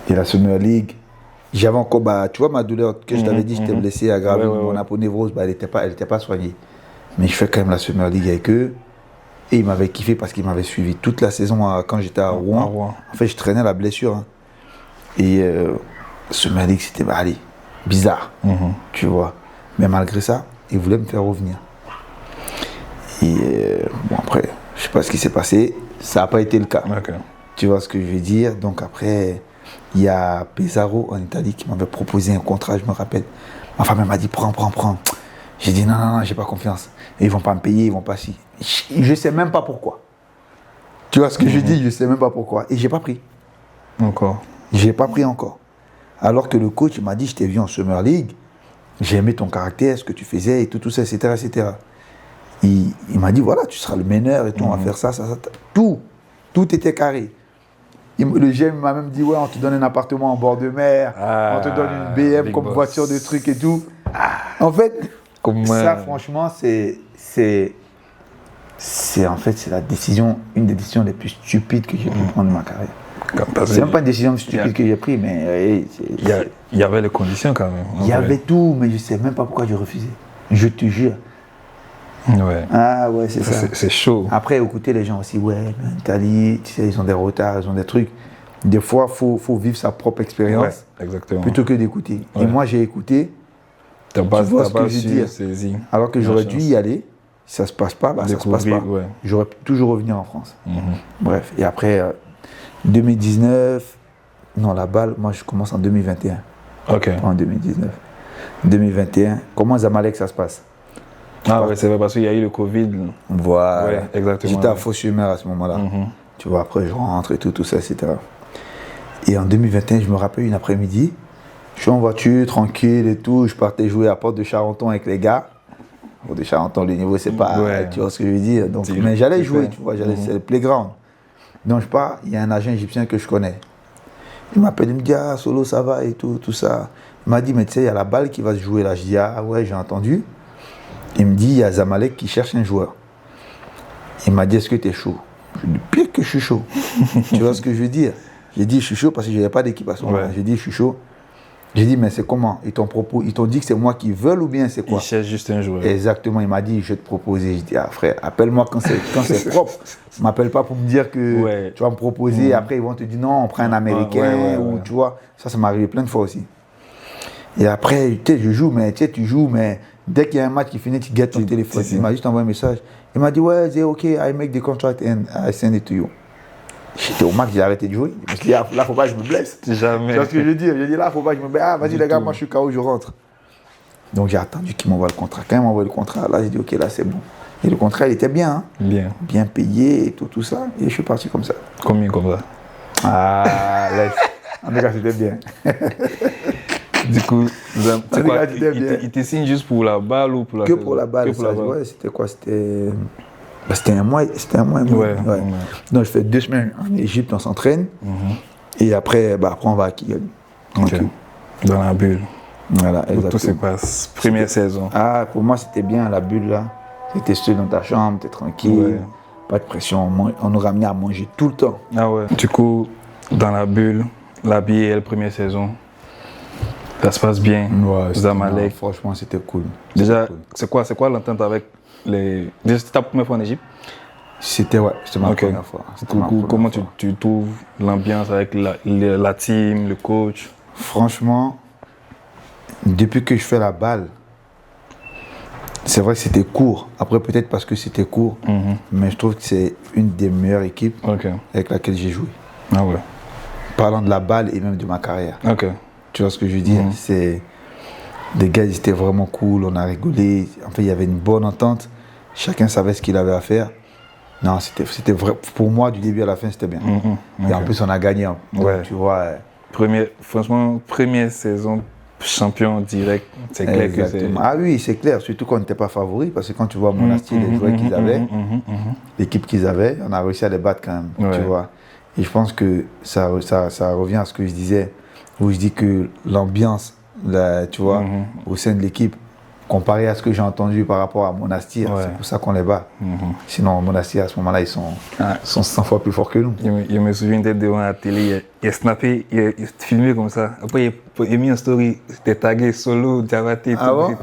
Et la Summer League, j'avais encore, tu vois ma douleur que je t'avais dit, j'étais blessé à grave, mon aponévrose, elle n'était pas soignée. Mais je fais quand même la Summer League avec eux. Et ils m'avaient kiffé parce qu'ils m'avaient suivi toute la saison quand j'étais à Rouen. En fait, je traînais la blessure. Hein. Et Summer League, c'était bizarre, tu vois. Mais malgré ça, ils voulaient me faire revenir. Et bon, après, je sais pas ce qui s'est passé. Ça n'a pas été le cas. Okay. Tu vois ce que je veux dire. Donc après, il y a Pesaro en Italie qui m'avait proposé un contrat, je me rappelle. Ma femme m'a dit, prends. J'ai dit, non, j'ai pas confiance. Et ils vont pas me payer, ils vont pas si. Je sais même pas pourquoi. Tu vois ce que je dis, je sais même pas pourquoi. Et j'ai pas pris. Encore. J'ai pas pris encore. Alors que le coach m'a dit, je t'ai vu en Summer League, j'ai aimé ton caractère, ce que tu faisais et tout ça, etc. Il m'a dit, voilà, tu seras le meneur et tout, on va faire ça. Tout était carré. Le GM m'a même dit, ouais, on te donne un appartement en bord de mer, on te donne une BM comme voiture de trucs et tout. En fait, ça, franchement, c'est en fait, c'est une des décisions les plus stupides que j'ai pu prendre de ma carrière. C'est même pas une décision stupide que j'ai prise, mais il y avait les conditions quand même. Il y avait tout, mais je sais même pas pourquoi j'ai refusé. Je te jure. Ouais. Ah ouais, c'est ça. C'est chaud. Après, écoutez les gens aussi, ouais, l'Italie, tu sais, ils ont des retards, ils ont des trucs. Des fois, faut vivre sa propre expérience plutôt que d'écouter. Ouais. Et moi, j'ai écouté. Tu vois ce que je veux dire. Alors que j'aurais dû y aller. Si ça ne se passe pas, ça ne se passe pas. Ouais. J'aurais pu toujours revenir en France. Bref, et après, 2019, non, la balle, moi, je commence en 2021. Ok. Pas en 2019. 2021, comment Zamalek, ça se passe? Ah ouais, c'est vrai, parce qu'il y a eu le Covid. Voilà. Ouais, exactement. J'étais à Fos-sur-Mer à ce moment-là. Tu vois, après, je rentre et tout ça, etc. Et en 2021, je me rappelle une après-midi, je suis en voiture, tranquille et tout, je partais jouer à Porte de Charenton avec les gars. Porte de Charenton, le niveau, c'est pas, tu vois ce que je veux dire. Donc, mais j'allais jouer, tu vois, c'est le playground. Donc, je pars, il y a un agent égyptien que je connais. Il m'appelle, il me dit, ah, Solo, ça va et tout ça. Il m'a dit, mais tu sais, il y a la balle qui va se jouer là. Je dis, ah ouais, j'ai entendu. Il me dit, il y a Zamalek qui cherche un joueur. Il m'a dit, est-ce que tu es chaud? Je lui dis, pire que je suis chaud. Tu vois ce que je veux dire? J'ai dit, je suis chaud parce que je n'avais pas d'équipe à ce moment-là. J'ai dit, je suis chaud. J'ai dit, mais c'est comment? Ils t'ont dit que c'est moi qui veux ou bien c'est quoi? Ils cherchent juste un joueur. Exactement. Il m'a dit, je vais te proposer. J'ai dit, ah frère, appelle-moi quand c'est propre. Ne m'appelle pas pour me dire que tu vas me proposer. Après, ils vont te dire, non, on prend un Américain. Ou tu vois, ça m'est arrivé plein de fois aussi. Et après, tu sais, je joue, mais tu joues, mais dès qu'il y a un match qui finit, tu guettes ton téléphone. Il m'a juste envoyé un message. Il m'a dit, ouais, c'est OK, I make the contract and I send it to you. J'étais au max, j'ai arrêté de jouer. Je me suis dit, là, il ne faut pas que je me blesse. Jamais. Tu vois ce que je veux dire? J'ai dit, là, il ne faut pas que je me blesse. Ah, vas-y, les gars, moi, je suis KO, je rentre. Donc, j'ai attendu qu'il m'envoie le contrat. Quand il m'a envoyé le contrat, là, j'ai dit, OK, là, c'est bon. Et le contrat, il était bien. Hein? Bien payé et tout ça. Et je suis parti comme ça. Combien comme ça? Ah, laisse. En tout cas, c'était bien. Du coup, il te signe juste pour la balle ou pour la saison? Que pour la balle. Ouais, c'était quoi? C'était un mois. Ouais. Donc, je fais 2 semaines en Égypte, on s'entraîne. Et après, après, on va à Kigali. Okay. Dans la bulle. Voilà, exactement. Tout se passe. Première saison. Ah, pour moi, c'était bien la bulle là. T'étais seul dans ta chambre, t'es tranquille. Pas de pression. On nous ramenait à manger tout le temps. Ah ouais. Du coup, dans la bulle, la BL, première saison. Ça se passe bien. Zamalek. Franchement, c'était cool. Déjà, c'est quoi l'entente avec les... Déjà, c'était ta première fois en Égypte? C'était ma première fois. Comment tu trouves l'ambiance avec la team, le coach? Franchement, depuis que je fais la balle, c'est vrai que c'était court. Après, peut-être parce que c'était court, mais je trouve que c'est une des meilleures équipes avec laquelle j'ai joué. Ah ouais. Parlant de la balle et même de ma carrière. Ok. Tu vois ce que je veux dire? C'est des gars, ils étaient vraiment cool, on a rigolé. En fait, il y avait une bonne entente. Chacun savait ce qu'il avait à faire. Non, c'était vrai. Pour moi, du début à la fin, c'était bien. Et en plus, on a gagné. Tu vois. Franchement, première saison, champion direct, c'est clair que c'est... Ah oui, c'est clair. Surtout qu'on n'était pas favori. Parce que quand tu vois Monastir, les joueurs qu'ils avaient, l'équipe qu'ils avaient, on a réussi à les battre quand même. Tu vois. Et je pense que ça revient à ce que je disais. Où je dis que l'ambiance, tu vois, au sein de l'équipe, comparé à ce que j'ai entendu par rapport à Monastir, c'est pour ça qu'on les bat. Sinon, Monastir, à ce moment-là, ils sont 100 fois plus forts que nous. Je me souviens d'être devant la télé, il a snappé, il a filmé comme ça. Après, il a mis une story, c'était tagué solo, Diabaté, tout. Bon?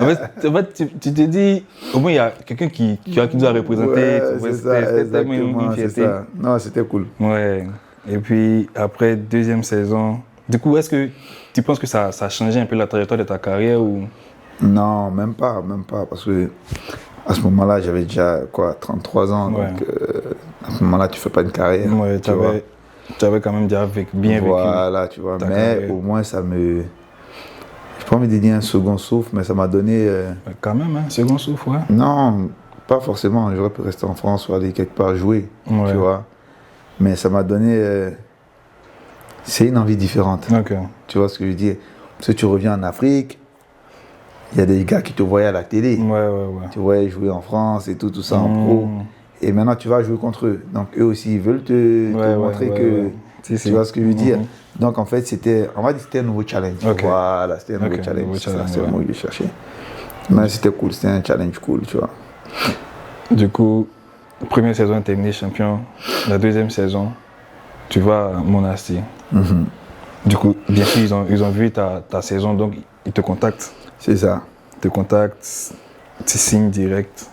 En fait, tu te dis, au moins, il y a quelqu'un qui nous a représenté. C'était tellement une fierté. Non, c'était cool. Ouais. Et puis, après, deuxième saison, du coup, est-ce que tu penses que ça a changé un peu la trajectoire de ta carrière ou... Non, même pas, parce que à ce moment-là, j'avais déjà 33 ans, donc à ce moment-là, tu fais pas une carrière. Ouais, tu avais quand même déjà bien vécu. Voilà, tu vois, mais carrière. Au moins ça me... Je pas envie de dire un second souffle, mais ça m'a donné... Quand même, un second souffle, ouais. Non, pas forcément, j'aurais pu rester en France ou aller quelque part jouer, tu vois. Mais ça m'a donné... C'est une envie différente. Tu vois ce que je veux dire? Parce que tu reviens en Afrique, il y a des gars qui te voyaient à la télé. Tu voyais jouer en France et tout ça en pro. Et maintenant, tu vas jouer contre eux. Donc, eux aussi, ils veulent te montrer que... Tu vois ce que je veux dire? Donc, en fait, on va dire que c'était un nouveau challenge. Voilà, c'était un nouveau challenge. C'est le mot que je cherchais. Mais c'était cool, c'était un challenge cool, tu vois. Du coup, première saison, terminé champion. La deuxième saison, tu vas à Monastir. Du coup, bien sûr, ils ont vu ta saison, donc ils te contactent. C'est ça. Ils te contactent, tu signes direct.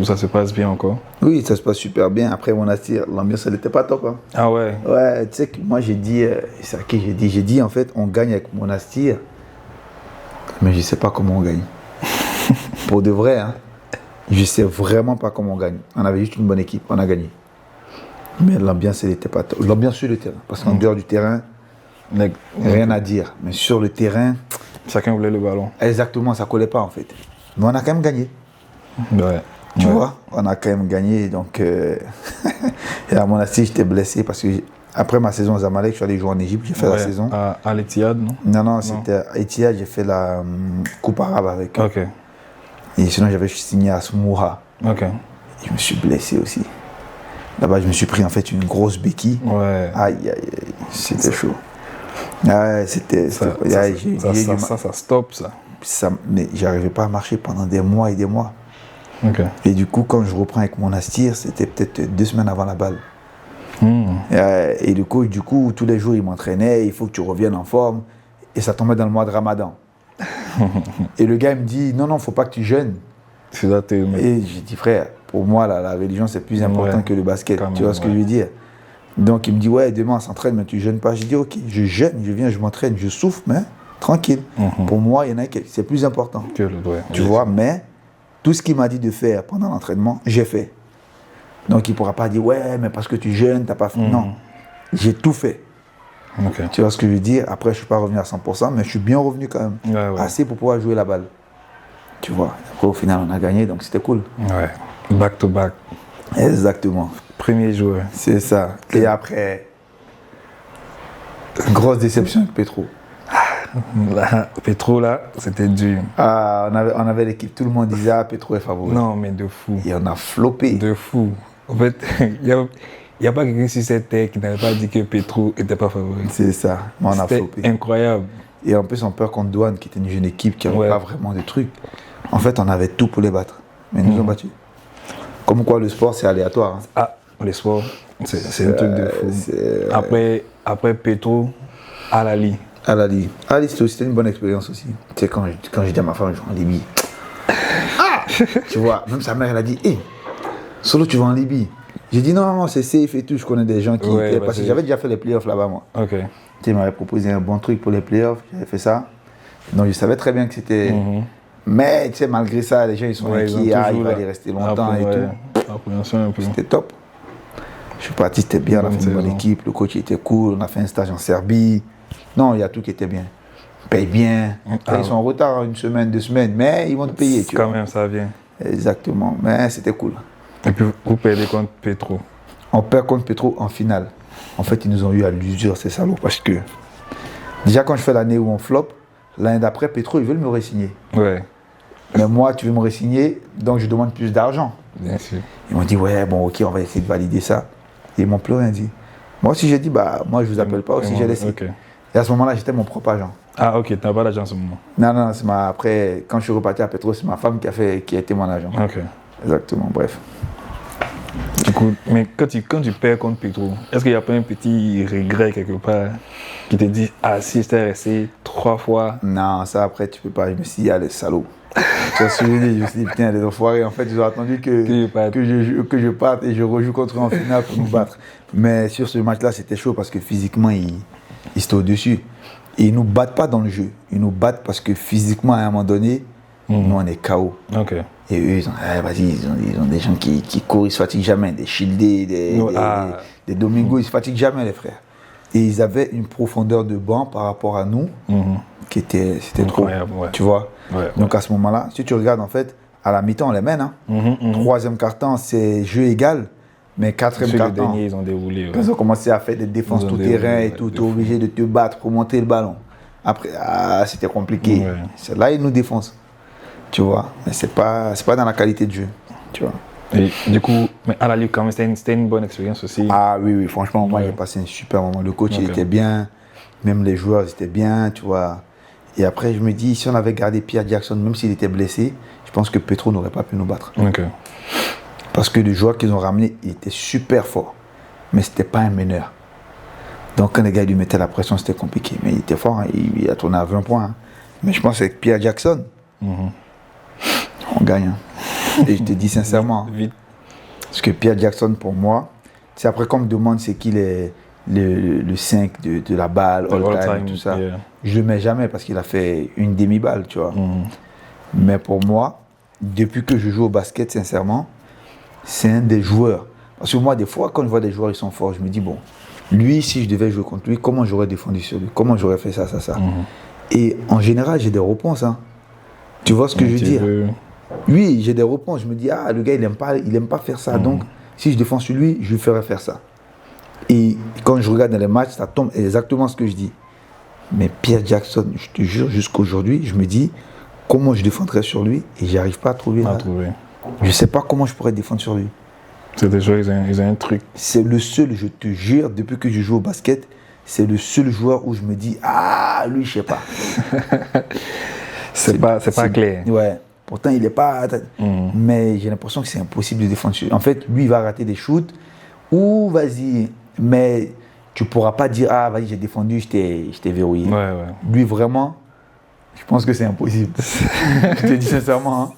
Ça se passe bien encore? Oui, ça se passe super bien. Après Monastir, l'ambiance, elle n'était pas top. Hein. Ah ouais? Ouais, tu sais que moi, j'ai dit, c'est à qui j'ai dit? J'ai dit, en fait, on gagne avec Monastir, mais je ne sais pas comment on gagne. Pour de vrai, hein. Je ne sais vraiment pas comment on gagne. On avait juste une bonne équipe, on a gagné. Mais l'ambiance, elle n'était pas top. L'ambiance sur le terrain, parce qu'en dehors du terrain, rien à dire. Mais sur le terrain... Chacun voulait le ballon. Exactement, ça ne collait pas en fait. Mais on a quand même gagné. Tu vois, on a quand même gagné. Donc, et à Monastir, j'étais blessé parce que après ma saison aux Zamalek, je suis allé jouer en Égypte. J'ai fait la saison. À l'Etihad, non? Non, c'était à Etihad. J'ai fait la Coupe arabe avec. Et sinon, j'avais signé à Smouha. Je me suis blessé aussi. Là-bas, je me suis pris en fait une grosse béquille. Aïe, c'était chaud. Ouais, c'était... Ça stoppe, ça. Mais j'arrivais pas à marcher pendant des mois et des mois. Et du coup, quand je reprends avec Monastir, c'était peut-être 2 semaines avant la balle. Et du coup, tous les jours, il m'entraînait, il faut que tu reviennes en forme. Et ça tombait dans le mois de Ramadan. Et le gars, il me dit, non, faut pas que tu jeûnes. Et j'ai dit, frère, pour moi, la religion, c'est plus important que le basket. Tu vois ce que je veux dire? Donc, il me dit, ouais, demain, on s'entraîne, mais tu ne jeûnes pas. J'ai dit, ok, je jeûne, je viens, je m'entraîne, je souffre, mais tranquille. Pour moi, il y en a qui, c'est plus important. Tu vois, mais tout ce qu'il m'a dit de faire pendant l'entraînement, j'ai fait. Donc, il ne pourra pas dire, ouais, mais parce que tu jeûnes, tu n'as pas fait. Non, j'ai tout fait. Tu vois ce que je veux dire? Après, je ne suis pas revenu à 100%, mais je suis bien revenu quand même. Assez pour pouvoir jouer la balle. Tu vois, après, au final, on a gagné, donc c'était cool. Back to back. Exactement. Premier joueur. C'est ça. Et après, grosse déception avec Petro. Petro, là, c'était dur. On avait l'équipe, tout le monde disait, Petro est favori. Non, mais de fou. Et on a floppé. De fou. En fait, il n'y a pas quelqu'un sur cette terre qui n'avait pas dit que Petro n'était pas favori. C'est ça. Mais on a floppé. C'était incroyable. Et en plus, on perd contre Douane, qui était une jeune équipe qui n'avait pas vraiment de trucs. En fait, on avait tout pour les battre. Mais ils nous ont battus. Comme quoi, le sport, c'est aléatoire. Hein. Le sport, c'est un truc de fou. Après Petro, Al-Ali. Al-Ali, c'était une bonne expérience aussi. Tu sais, quand j'ai dit à ma femme, je vais en Libye. Tu vois, même sa mère, elle a dit, Solo, tu vas en Libye. J'ai dit, non, c'est safe et tout. Je connais des gens qui étaient... Parce que j'avais déjà fait les playoffs là-bas, moi. Tu sais, il m'avait proposé un bon truc pour les playoffs. J'avais fait ça. Donc, je savais très bien que c'était... Mais, tu sais, malgré ça, les gens, ils sont inquiets. Il va y rester longtemps et tout. C'était top. Je suis parti, c'était bien. On a fait une bonne équipe. Le coach était cool. On a fait un stage en Serbie. Non, il y a tout qui était bien. Ils payent bien. Ils sont en retard, 1 semaine, 2 semaines. Mais ils vont te payer, tu vois. Quand même, ça vient. Exactement. Mais c'était cool. Et puis, vous perdez contre Petro. On perd contre Petro en finale. En fait, ils nous ont eu à l'usure, ces salauds. Parce que, déjà, quand je fais l'année où on flop, l'année d'après, Petro, ils veulent me re-signer. Mais moi, tu veux me re-signer, donc je demande plus d'argent. Bien sûr. Ils m'ont dit, ouais, bon, ok, on va essayer de valider ça. Et ils m'ont plus rien dit. Moi aussi, j'ai dit, bah, moi, je vous appelle pas aussi, j'ai laissé. Et à ce moment-là, j'étais mon propre agent. Ah, ok, tu n'as pas d'agent en ce moment. Non, après, quand je suis reparti à Petro, c'est ma femme qui a été mon agent. Ok. Exactement, bref. Du coup, mais quand tu perds contre Petro, est-ce qu'il n'y a pas un petit regret quelque part qui te dit, ah, si j'étais resté 3 fois? Non, ça après, tu peux pas. Je me suis dit, ah, les salauds. Tu vois ce que je veux dire? Je me suis dit, putain, les enfoirés, en fait, ils ont attendu que je parte et je rejoue contre eux en finale pour nous battre. Mais sur ce match-là, c'était chaud parce que physiquement, ils étaient au-dessus. Et ils ne nous battent pas dans le jeu. Ils nous battent parce que physiquement, à un moment donné, nous, on est KO. Ok. Et eux, ils ont des gens qui courent, ils ne se fatiguent jamais. Des Childé, des Domingo, ils ne se fatiguent jamais, les frères. Et ils avaient une profondeur de banc par rapport à nous qui c'était trop. Ouais. Tu vois. Ouais, donc à ce moment-là, si tu regardes, en fait, à la mi-temps, on les mène. Troisième quart-temps, c'est jeu égal. Mais quatrième quart-temps, les ils ont déroulé. Ils ont commencé à faire des défenses tout terrain et tout. Tu es obligé de te battre pour monter le ballon. Après, c'était compliqué. Ouais. Là, ils nous défoncent. Tu vois. Mais c'est pas dans la qualité de jeu. Tu vois. Et du coup, mais à la Ligue, quand même, c'était une bonne expérience aussi. Ah oui, franchement, moi, j'ai passé un super moment. Le coach, il était bien. Même les joueurs, ils étaient bien, tu vois. Et après, je me dis, si on avait gardé Pierre Jackson, même s'il était blessé, je pense que Petro n'aurait pas pu nous battre. Okay. Parce que le joueur qu'ils ont ramené, il était super fort. Mais ce n'était pas un meneur. Donc, quand les gars lui mettaient la pression, c'était compliqué. Mais il était fort, hein. Il a tourné à 20 points. Hein. Mais je pense qu'avec Pierre Jackson, on gagne. Hein. Et je te dis sincèrement. Vite. Parce que Pierre Jackson, pour moi, c'est après qu'on me demande c'est qui le 5 de la balle, all-time et tout ça. Yeah. Je ne le mets jamais parce qu'il a fait une demi-balle, tu vois. Mais pour moi, depuis que je joue au basket, sincèrement, c'est un des joueurs. Parce que moi, des fois, quand je vois des joueurs, ils sont forts, je me dis, bon, lui, si je devais jouer contre lui, comment j'aurais défendu sur lui? Comment j'aurais fait ça? Et en général, j'ai des réponses. Hein. Tu vois ce que je veux dire? Oui, j'ai des réponses. Je me dis, ah, le gars, il aime pas faire ça. Donc, si je défends sur lui, je lui ferais faire ça. Et quand je regarde dans les matchs, ça tombe exactement ce que je dis. Mais Pierre Jackson, je te jure, jusqu'aujourd'hui, je me dis, comment je défendrais sur lui? Et j'arrive pas à trouver. Je sais pas comment je pourrais défendre sur lui. C'est des joueurs, ils ont un truc. C'est le seul, je te jure, depuis que je joue au basket, c'est le seul joueur où je me dis, ah, lui, je sais pas. c'est pas clair. Ouais. Pourtant, il n'est pas. Mais j'ai l'impression que c'est impossible de défendre sur lui. En fait, lui, il va rater des shoots. Ou vas-y, mais tu ne pourras pas dire, ah, vas-y, j'ai défendu, je t'ai verrouillé. Ouais. Lui, vraiment, je pense que c'est impossible. Je te dis sincèrement.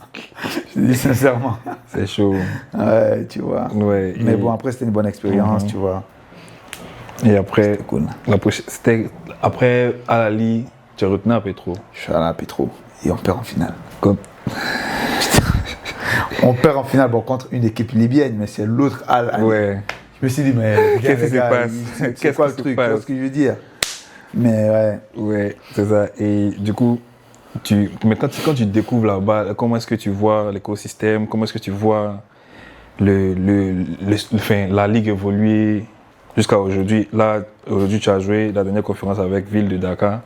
C'est chaud. Ouais, tu vois. Ouais, mais bon, après, c'était une bonne expérience, tu vois. Et après, c'était cool. Après, à la Ligue, tu es retenu à Petro. Je suis allé à Petro et on perd en finale. On perd en finale contre une équipe libyenne, mais c'est l'autre Al. Ouais. Je me suis dit, mais qu'est-ce qui se passe? C'est quoi le truc? Tu vois ce que je veux dire? Mais ouais. Ouais, c'est ça. Et du coup, quand tu découvres là-bas, comment est-ce que tu vois l'écosystème? Comment est-ce que tu vois la Ligue évoluer jusqu'à aujourd'hui? Là, aujourd'hui, tu as joué la dernière conférence avec Ville de Dakar.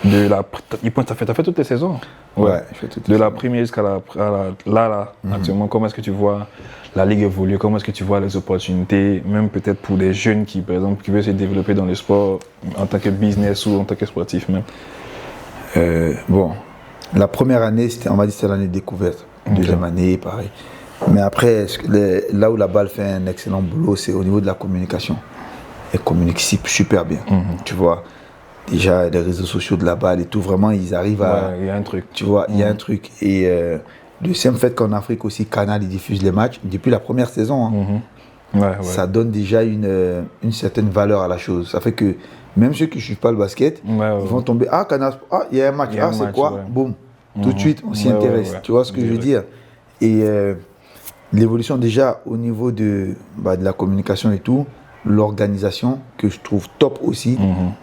T'as fait toutes les saisons. Ouais, je fais toutes les saisons. De la première jusqu'à là, actuellement, comment est-ce que tu vois la Ligue évoluer? Comment est-ce que tu vois les opportunités, même peut-être pour des jeunes qui, par exemple, qui veulent se développer dans le sport en tant que business ou en tant que sportif même? Bon, la première année, on va dire que c'était l'année de découverte. Deuxième année, pareil. Mais après, là où la balle fait un excellent boulot, c'est au niveau de la communication. Elle communique super bien, tu vois. Déjà, les réseaux sociaux de la balle et tout, vraiment, ils arrivent à... Il y a un truc. Tu vois, il y a un truc. Et le simple fait qu'en Afrique aussi, Canal, ils diffusent les matchs, depuis la première saison, ça donne déjà une certaine valeur à la chose. Ça fait que même ceux qui ne suivent pas le basket, ils vont tomber, ah, Canal, ah, il y a un match, c'est quoi? Boum, tout de suite, on s'y intéresse. Tu vois ce que je veux dire? Et l'évolution déjà au niveau de la communication et tout, l'organisation que je trouve top aussi.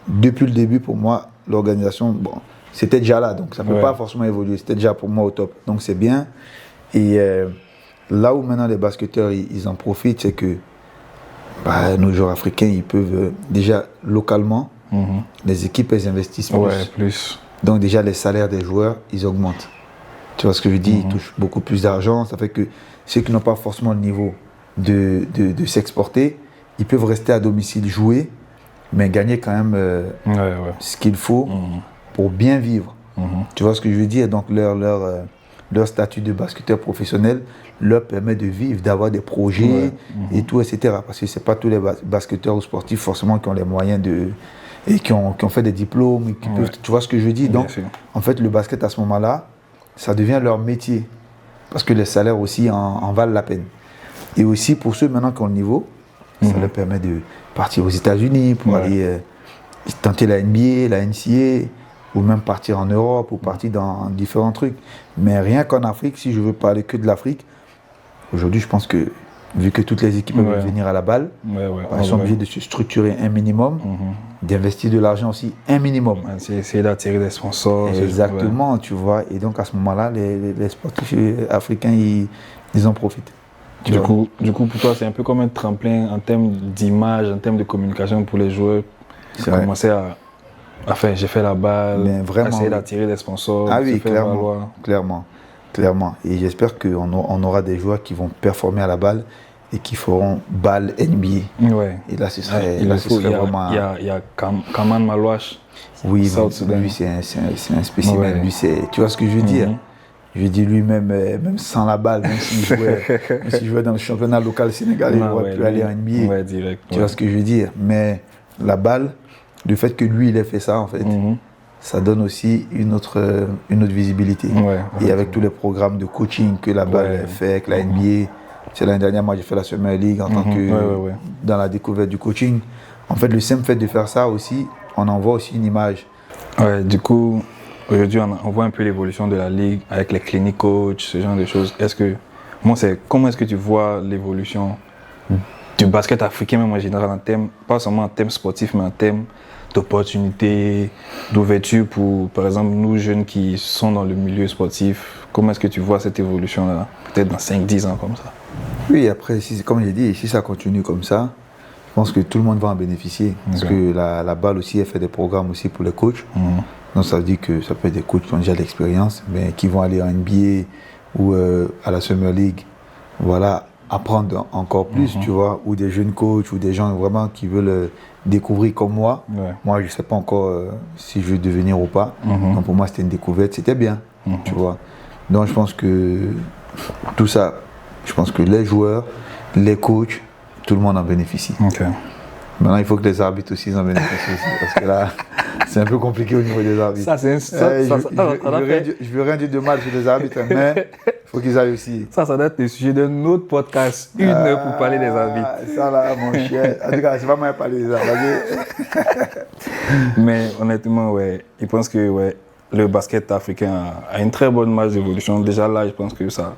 Depuis le début, pour moi, l'organisation, bon, c'était déjà là, donc ça ne peut pas forcément évoluer. C'était déjà pour moi au top. Donc c'est bien. Et là où maintenant les basketteurs, ils en profitent, c'est que nos joueurs africains, ils peuvent déjà localement, les équipes, elles investissent plus. Donc déjà, les salaires des joueurs, ils augmentent. Tu vois ce que je dis? Ils touchent beaucoup plus d'argent. Ça fait que ceux qui n'ont pas forcément le niveau de s'exporter, ils peuvent rester à domicile, jouer, mais gagner quand même ce qu'il faut pour bien vivre. Tu vois ce que je veux dire? Donc leur statut de basketteur professionnel leur permet de vivre, d'avoir des projets et tout, etc. Parce que c'est pas tous les basketteurs ou sportifs forcément qui ont les moyens et qui ont fait des diplômes. Et qui peuvent, tu vois ce que je veux dire? Donc, en fait, le basket à ce moment-là, ça devient leur métier. Parce que les salaires aussi en valent la peine. Et aussi, pour ceux maintenant qui ont le niveau, ça leur permet de partir aux États-Unis pour aller tenter la NBA, la NCAA, ou même partir en Europe, ou partir dans différents trucs. Mais rien qu'en Afrique, si je veux parler que de l'Afrique, aujourd'hui, je pense que, vu que toutes les équipes peuvent venir à la balle, elles sont obligées de se structurer un minimum, d'investir de l'argent aussi un minimum. C'est essayer d'attirer des sponsors. Exactement, tu vois. Et donc, à ce moment-là, les sportifs africains, ils en profitent. Du coup, pour toi, c'est un peu comme un tremplin en termes d'image, en termes de communication pour les joueurs. C'est commencer à faire, j'ai fait la balle, essayer d'attirer des sponsors. Ah oui, clairement. Et j'espère qu'on aura des joueurs qui vont performer à la balle et qui feront balle NBA. Ouais. Et là, ce serait vraiment... Il y a Kaman Malouache. Oui, lui, c'est un spécimen. Lui, tu vois ce que je veux dire? Je veux dire, lui-même, même sans la balle, même s'il jouait dans le championnat local sénégalais, il aurait pu aller en NBA. Ouais, direct. Tu vois ce que je veux dire? Mais la balle, le fait que lui, il ait fait ça, en fait, ça donne aussi une autre visibilité. Et avec tous les programmes de coaching que la balle fait, avec la NBA, c'est l'année dernière, moi, j'ai fait la Summer League en tant que dans la découverte du coaching. En fait, le simple fait de faire ça aussi, on envoie aussi une image. Ouais, du coup, aujourd'hui, on voit un peu l'évolution de la ligue avec les cliniques coach, ce genre de choses. Comment est-ce que tu vois l'évolution du basket africain, même en général, pas seulement en termes sportifs, mais en termes d'opportunités, d'ouverture pour, par exemple, nous jeunes qui sont dans le milieu sportif? Comment est-ce que tu vois cette évolution-là, peut-être dans 5-10 ans comme ça? Oui, après, comme j'ai dit, si ça continue comme ça, je pense que tout le monde va en bénéficier. Parce que la balle aussi, elle fait des programmes aussi pour les coachs. Donc ça veut dire que ça peut être des coachs qui ont déjà de l'expérience, mais qui vont aller en NBA ou à la Summer League, voilà, apprendre encore plus, tu vois, ou des jeunes coachs, ou des gens vraiment qui veulent découvrir comme moi. Moi, je ne sais pas encore si je vais devenir ou pas. Donc pour moi, c'était une découverte, c'était bien, tu vois. Donc je pense que tout ça, je pense que les joueurs, les coachs, tout le monde en bénéficie. Maintenant, il faut que les arbitres aussi en bénéficient aussi, parce que là, c'est un peu compliqué au niveau des arbitres. Je veux rien dire de mal sur les arbitres, mais il faut qu'ils aillent aussi. Ça doit être le sujet d'un autre podcast, 1 heure pour parler des arbitres. Ça là, mon cher. En tout cas, c'est pas moi qui parler des arbitres. Mais honnêtement, je pense que le basket africain a une très bonne marge d'évolution. Déjà là, je pense que ça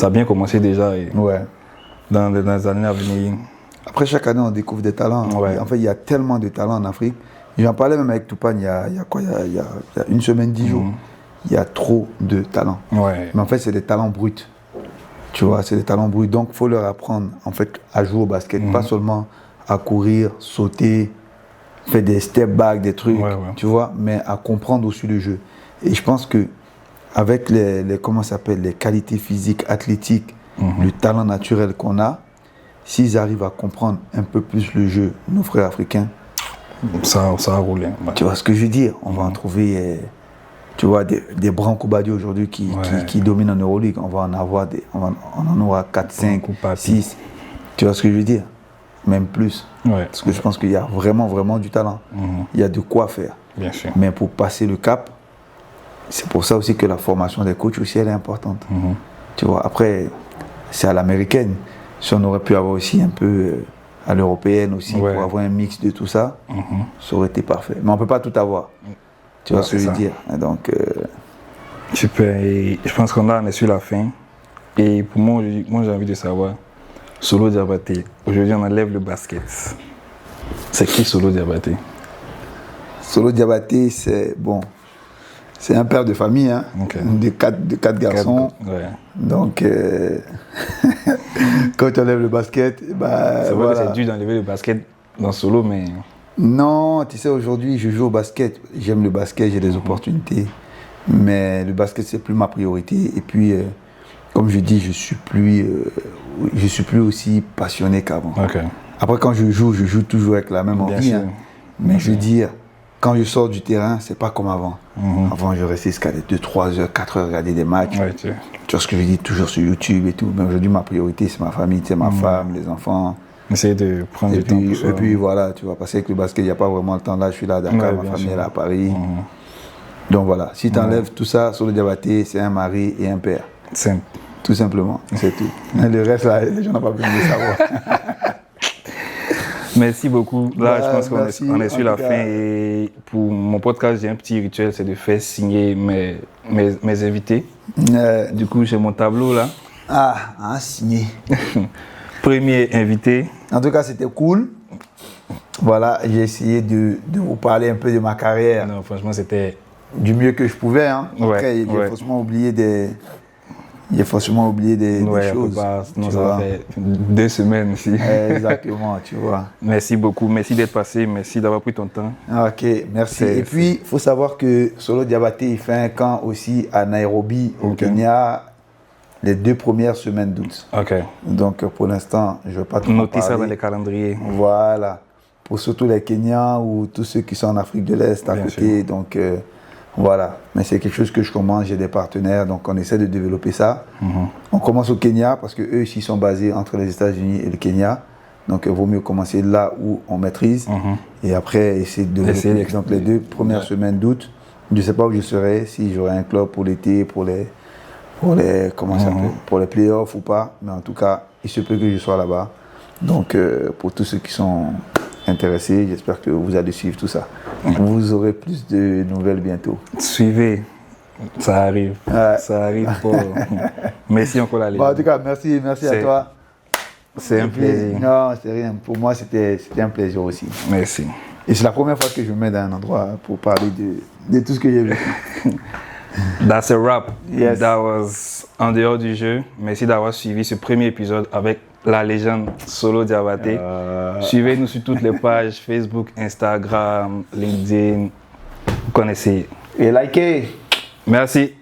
a bien commencé déjà. Et dans les années à venir. Après, chaque année, on découvre des talents. En fait, il y a tellement de talents en Afrique. J'en parlais même avec Toupane il y a une semaine, 10 jours. Il y a trop de talents. Mais en fait, c'est des talents bruts. Tu vois, c'est des talents bruts. Donc, il faut leur apprendre en fait, à jouer au basket. Pas seulement à courir, sauter, faire des step back, des trucs, tu vois, mais à comprendre aussi le jeu. Et je pense que avec les qualités physiques, athlétiques, le talent naturel qu'on a, s'ils arrivent à comprendre un peu plus le jeu, nos frères africains, ça a roulé. Tu vois ce que je veux dire? On va en trouver, tu vois, des Branco Badi aujourd'hui qui dominent en Euroleague. On va en avoir on en aura 4, 5, 6. Tu vois ce que je veux dire? Même plus. Parce que je pense qu'il y a vraiment, vraiment du talent. Il y a de quoi faire. Bien sûr. Mais pour passer le cap, c'est pour ça aussi que la formation des coachs aussi, elle est importante. Tu vois, après, c'est à l'américaine. Si on aurait pu avoir aussi un peu à l'européenne aussi, pour avoir un mix de tout ça, ça aurait été parfait. Mais on ne peut pas tout avoir. Tu vois ce que je veux dire? Donc, super. Et je pense qu'on est sur la fin. Et pour moi j'ai envie de savoir, Solo Diabaté, aujourd'hui on enlève le basket. C'est qui Solo Diabaté? Solo Diabaté, c'est un père de famille, hein, de quatre garçons. Donc, quand tu enlèves le basket, c'est vrai que c'est dur d'enlever le basket dans Solo, mais... Non, tu sais, aujourd'hui, je joue au basket. J'aime le basket, j'ai des opportunités. Mais le basket, c'est plus ma priorité. Et puis, comme je dis, je suis plus aussi passionné qu'avant. Après, quand je joue toujours avec la même envie. Hein. Mais je veux dire, quand je sors du terrain, c'est pas comme avant. Avant, je restais jusqu'à 2, 3 heures, 4 heures regarder des matchs. Ouais, tu vois ce que je dis, toujours sur YouTube et tout. Mais aujourd'hui, ma priorité, c'est ma famille, c'est ma femme, les enfants. Essayer de prendre du temps pour ça. Et puis voilà, tu vois, parce qu'avec le basket, il n'y a pas vraiment le temps. Là, je suis là à Dakar, ma famille est là à Paris. Donc voilà, si tu enlèves tout ça, Solo Diabaté, c'est un mari et un père. Simple. Tout simplement, c'est tout. Le reste, là, les gens n'ont pas besoin de savoir. Merci beaucoup. Là, je pense qu'on est sur la fin. Et pour mon podcast, j'ai un petit rituel, c'est de faire signer mes invités. Du coup, j'ai mon tableau là. Signé. Premier invité. En tout cas, c'était cool. Voilà, j'ai essayé de vous parler un peu de ma carrière. Non, franchement, c'était du mieux que je pouvais. Hein. Après, j'ai forcément oublié des... des choses. Non, ça va faire 2 semaines ici. Exactement, tu vois. Merci beaucoup. Merci d'être passé. Merci d'avoir pris ton temps. Ok, merci. Et puis, il faut savoir que Solo Diabaté, il fait un camp aussi à Nairobi, au Kenya, les 2 premières semaines d'août. Ok. Donc, pour l'instant, je ne vais pas trop noter ça dans les calendriers. Voilà. Pour surtout les Kenyans ou tous ceux qui sont en Afrique de l'Est à côté. Sûr. Donc, voilà. Mais c'est quelque chose que je commence. J'ai des partenaires. Donc, on essaie de développer ça. On commence au Kenya parce qu'eux ici sont basés entre les États-Unis et le Kenya. Donc, il vaut mieux commencer là où on maîtrise. Et après, essayer de développer. Donc, les 2 premières semaines d'août, je ne sais pas où je serai, si j'aurai un club pour l'été, pour les playoffs ou pas. Mais en tout cas, il se peut que je sois là-bas. Donc, pour tous ceux qui sont intéressés, j'espère que vous allez suivre tout ça. Vous aurez plus de nouvelles bientôt. Suivez, ça arrive. Ça arrive pour... Merci encore la en tout cas, merci à toi. C'est un plaisir. Non, c'est rien. Pour moi, c'était un plaisir aussi. Merci. Et c'est la première fois que je me mets dans un endroit pour parler de tout ce que j'ai vu. That's a wrap. Yes. That was En dehors du jeu. Merci d'avoir suivi ce premier épisode avec la légende Solo Diabaté. Suivez-nous sur toutes les pages, Facebook, Instagram, LinkedIn. Vous connaissez. Et likez. Merci.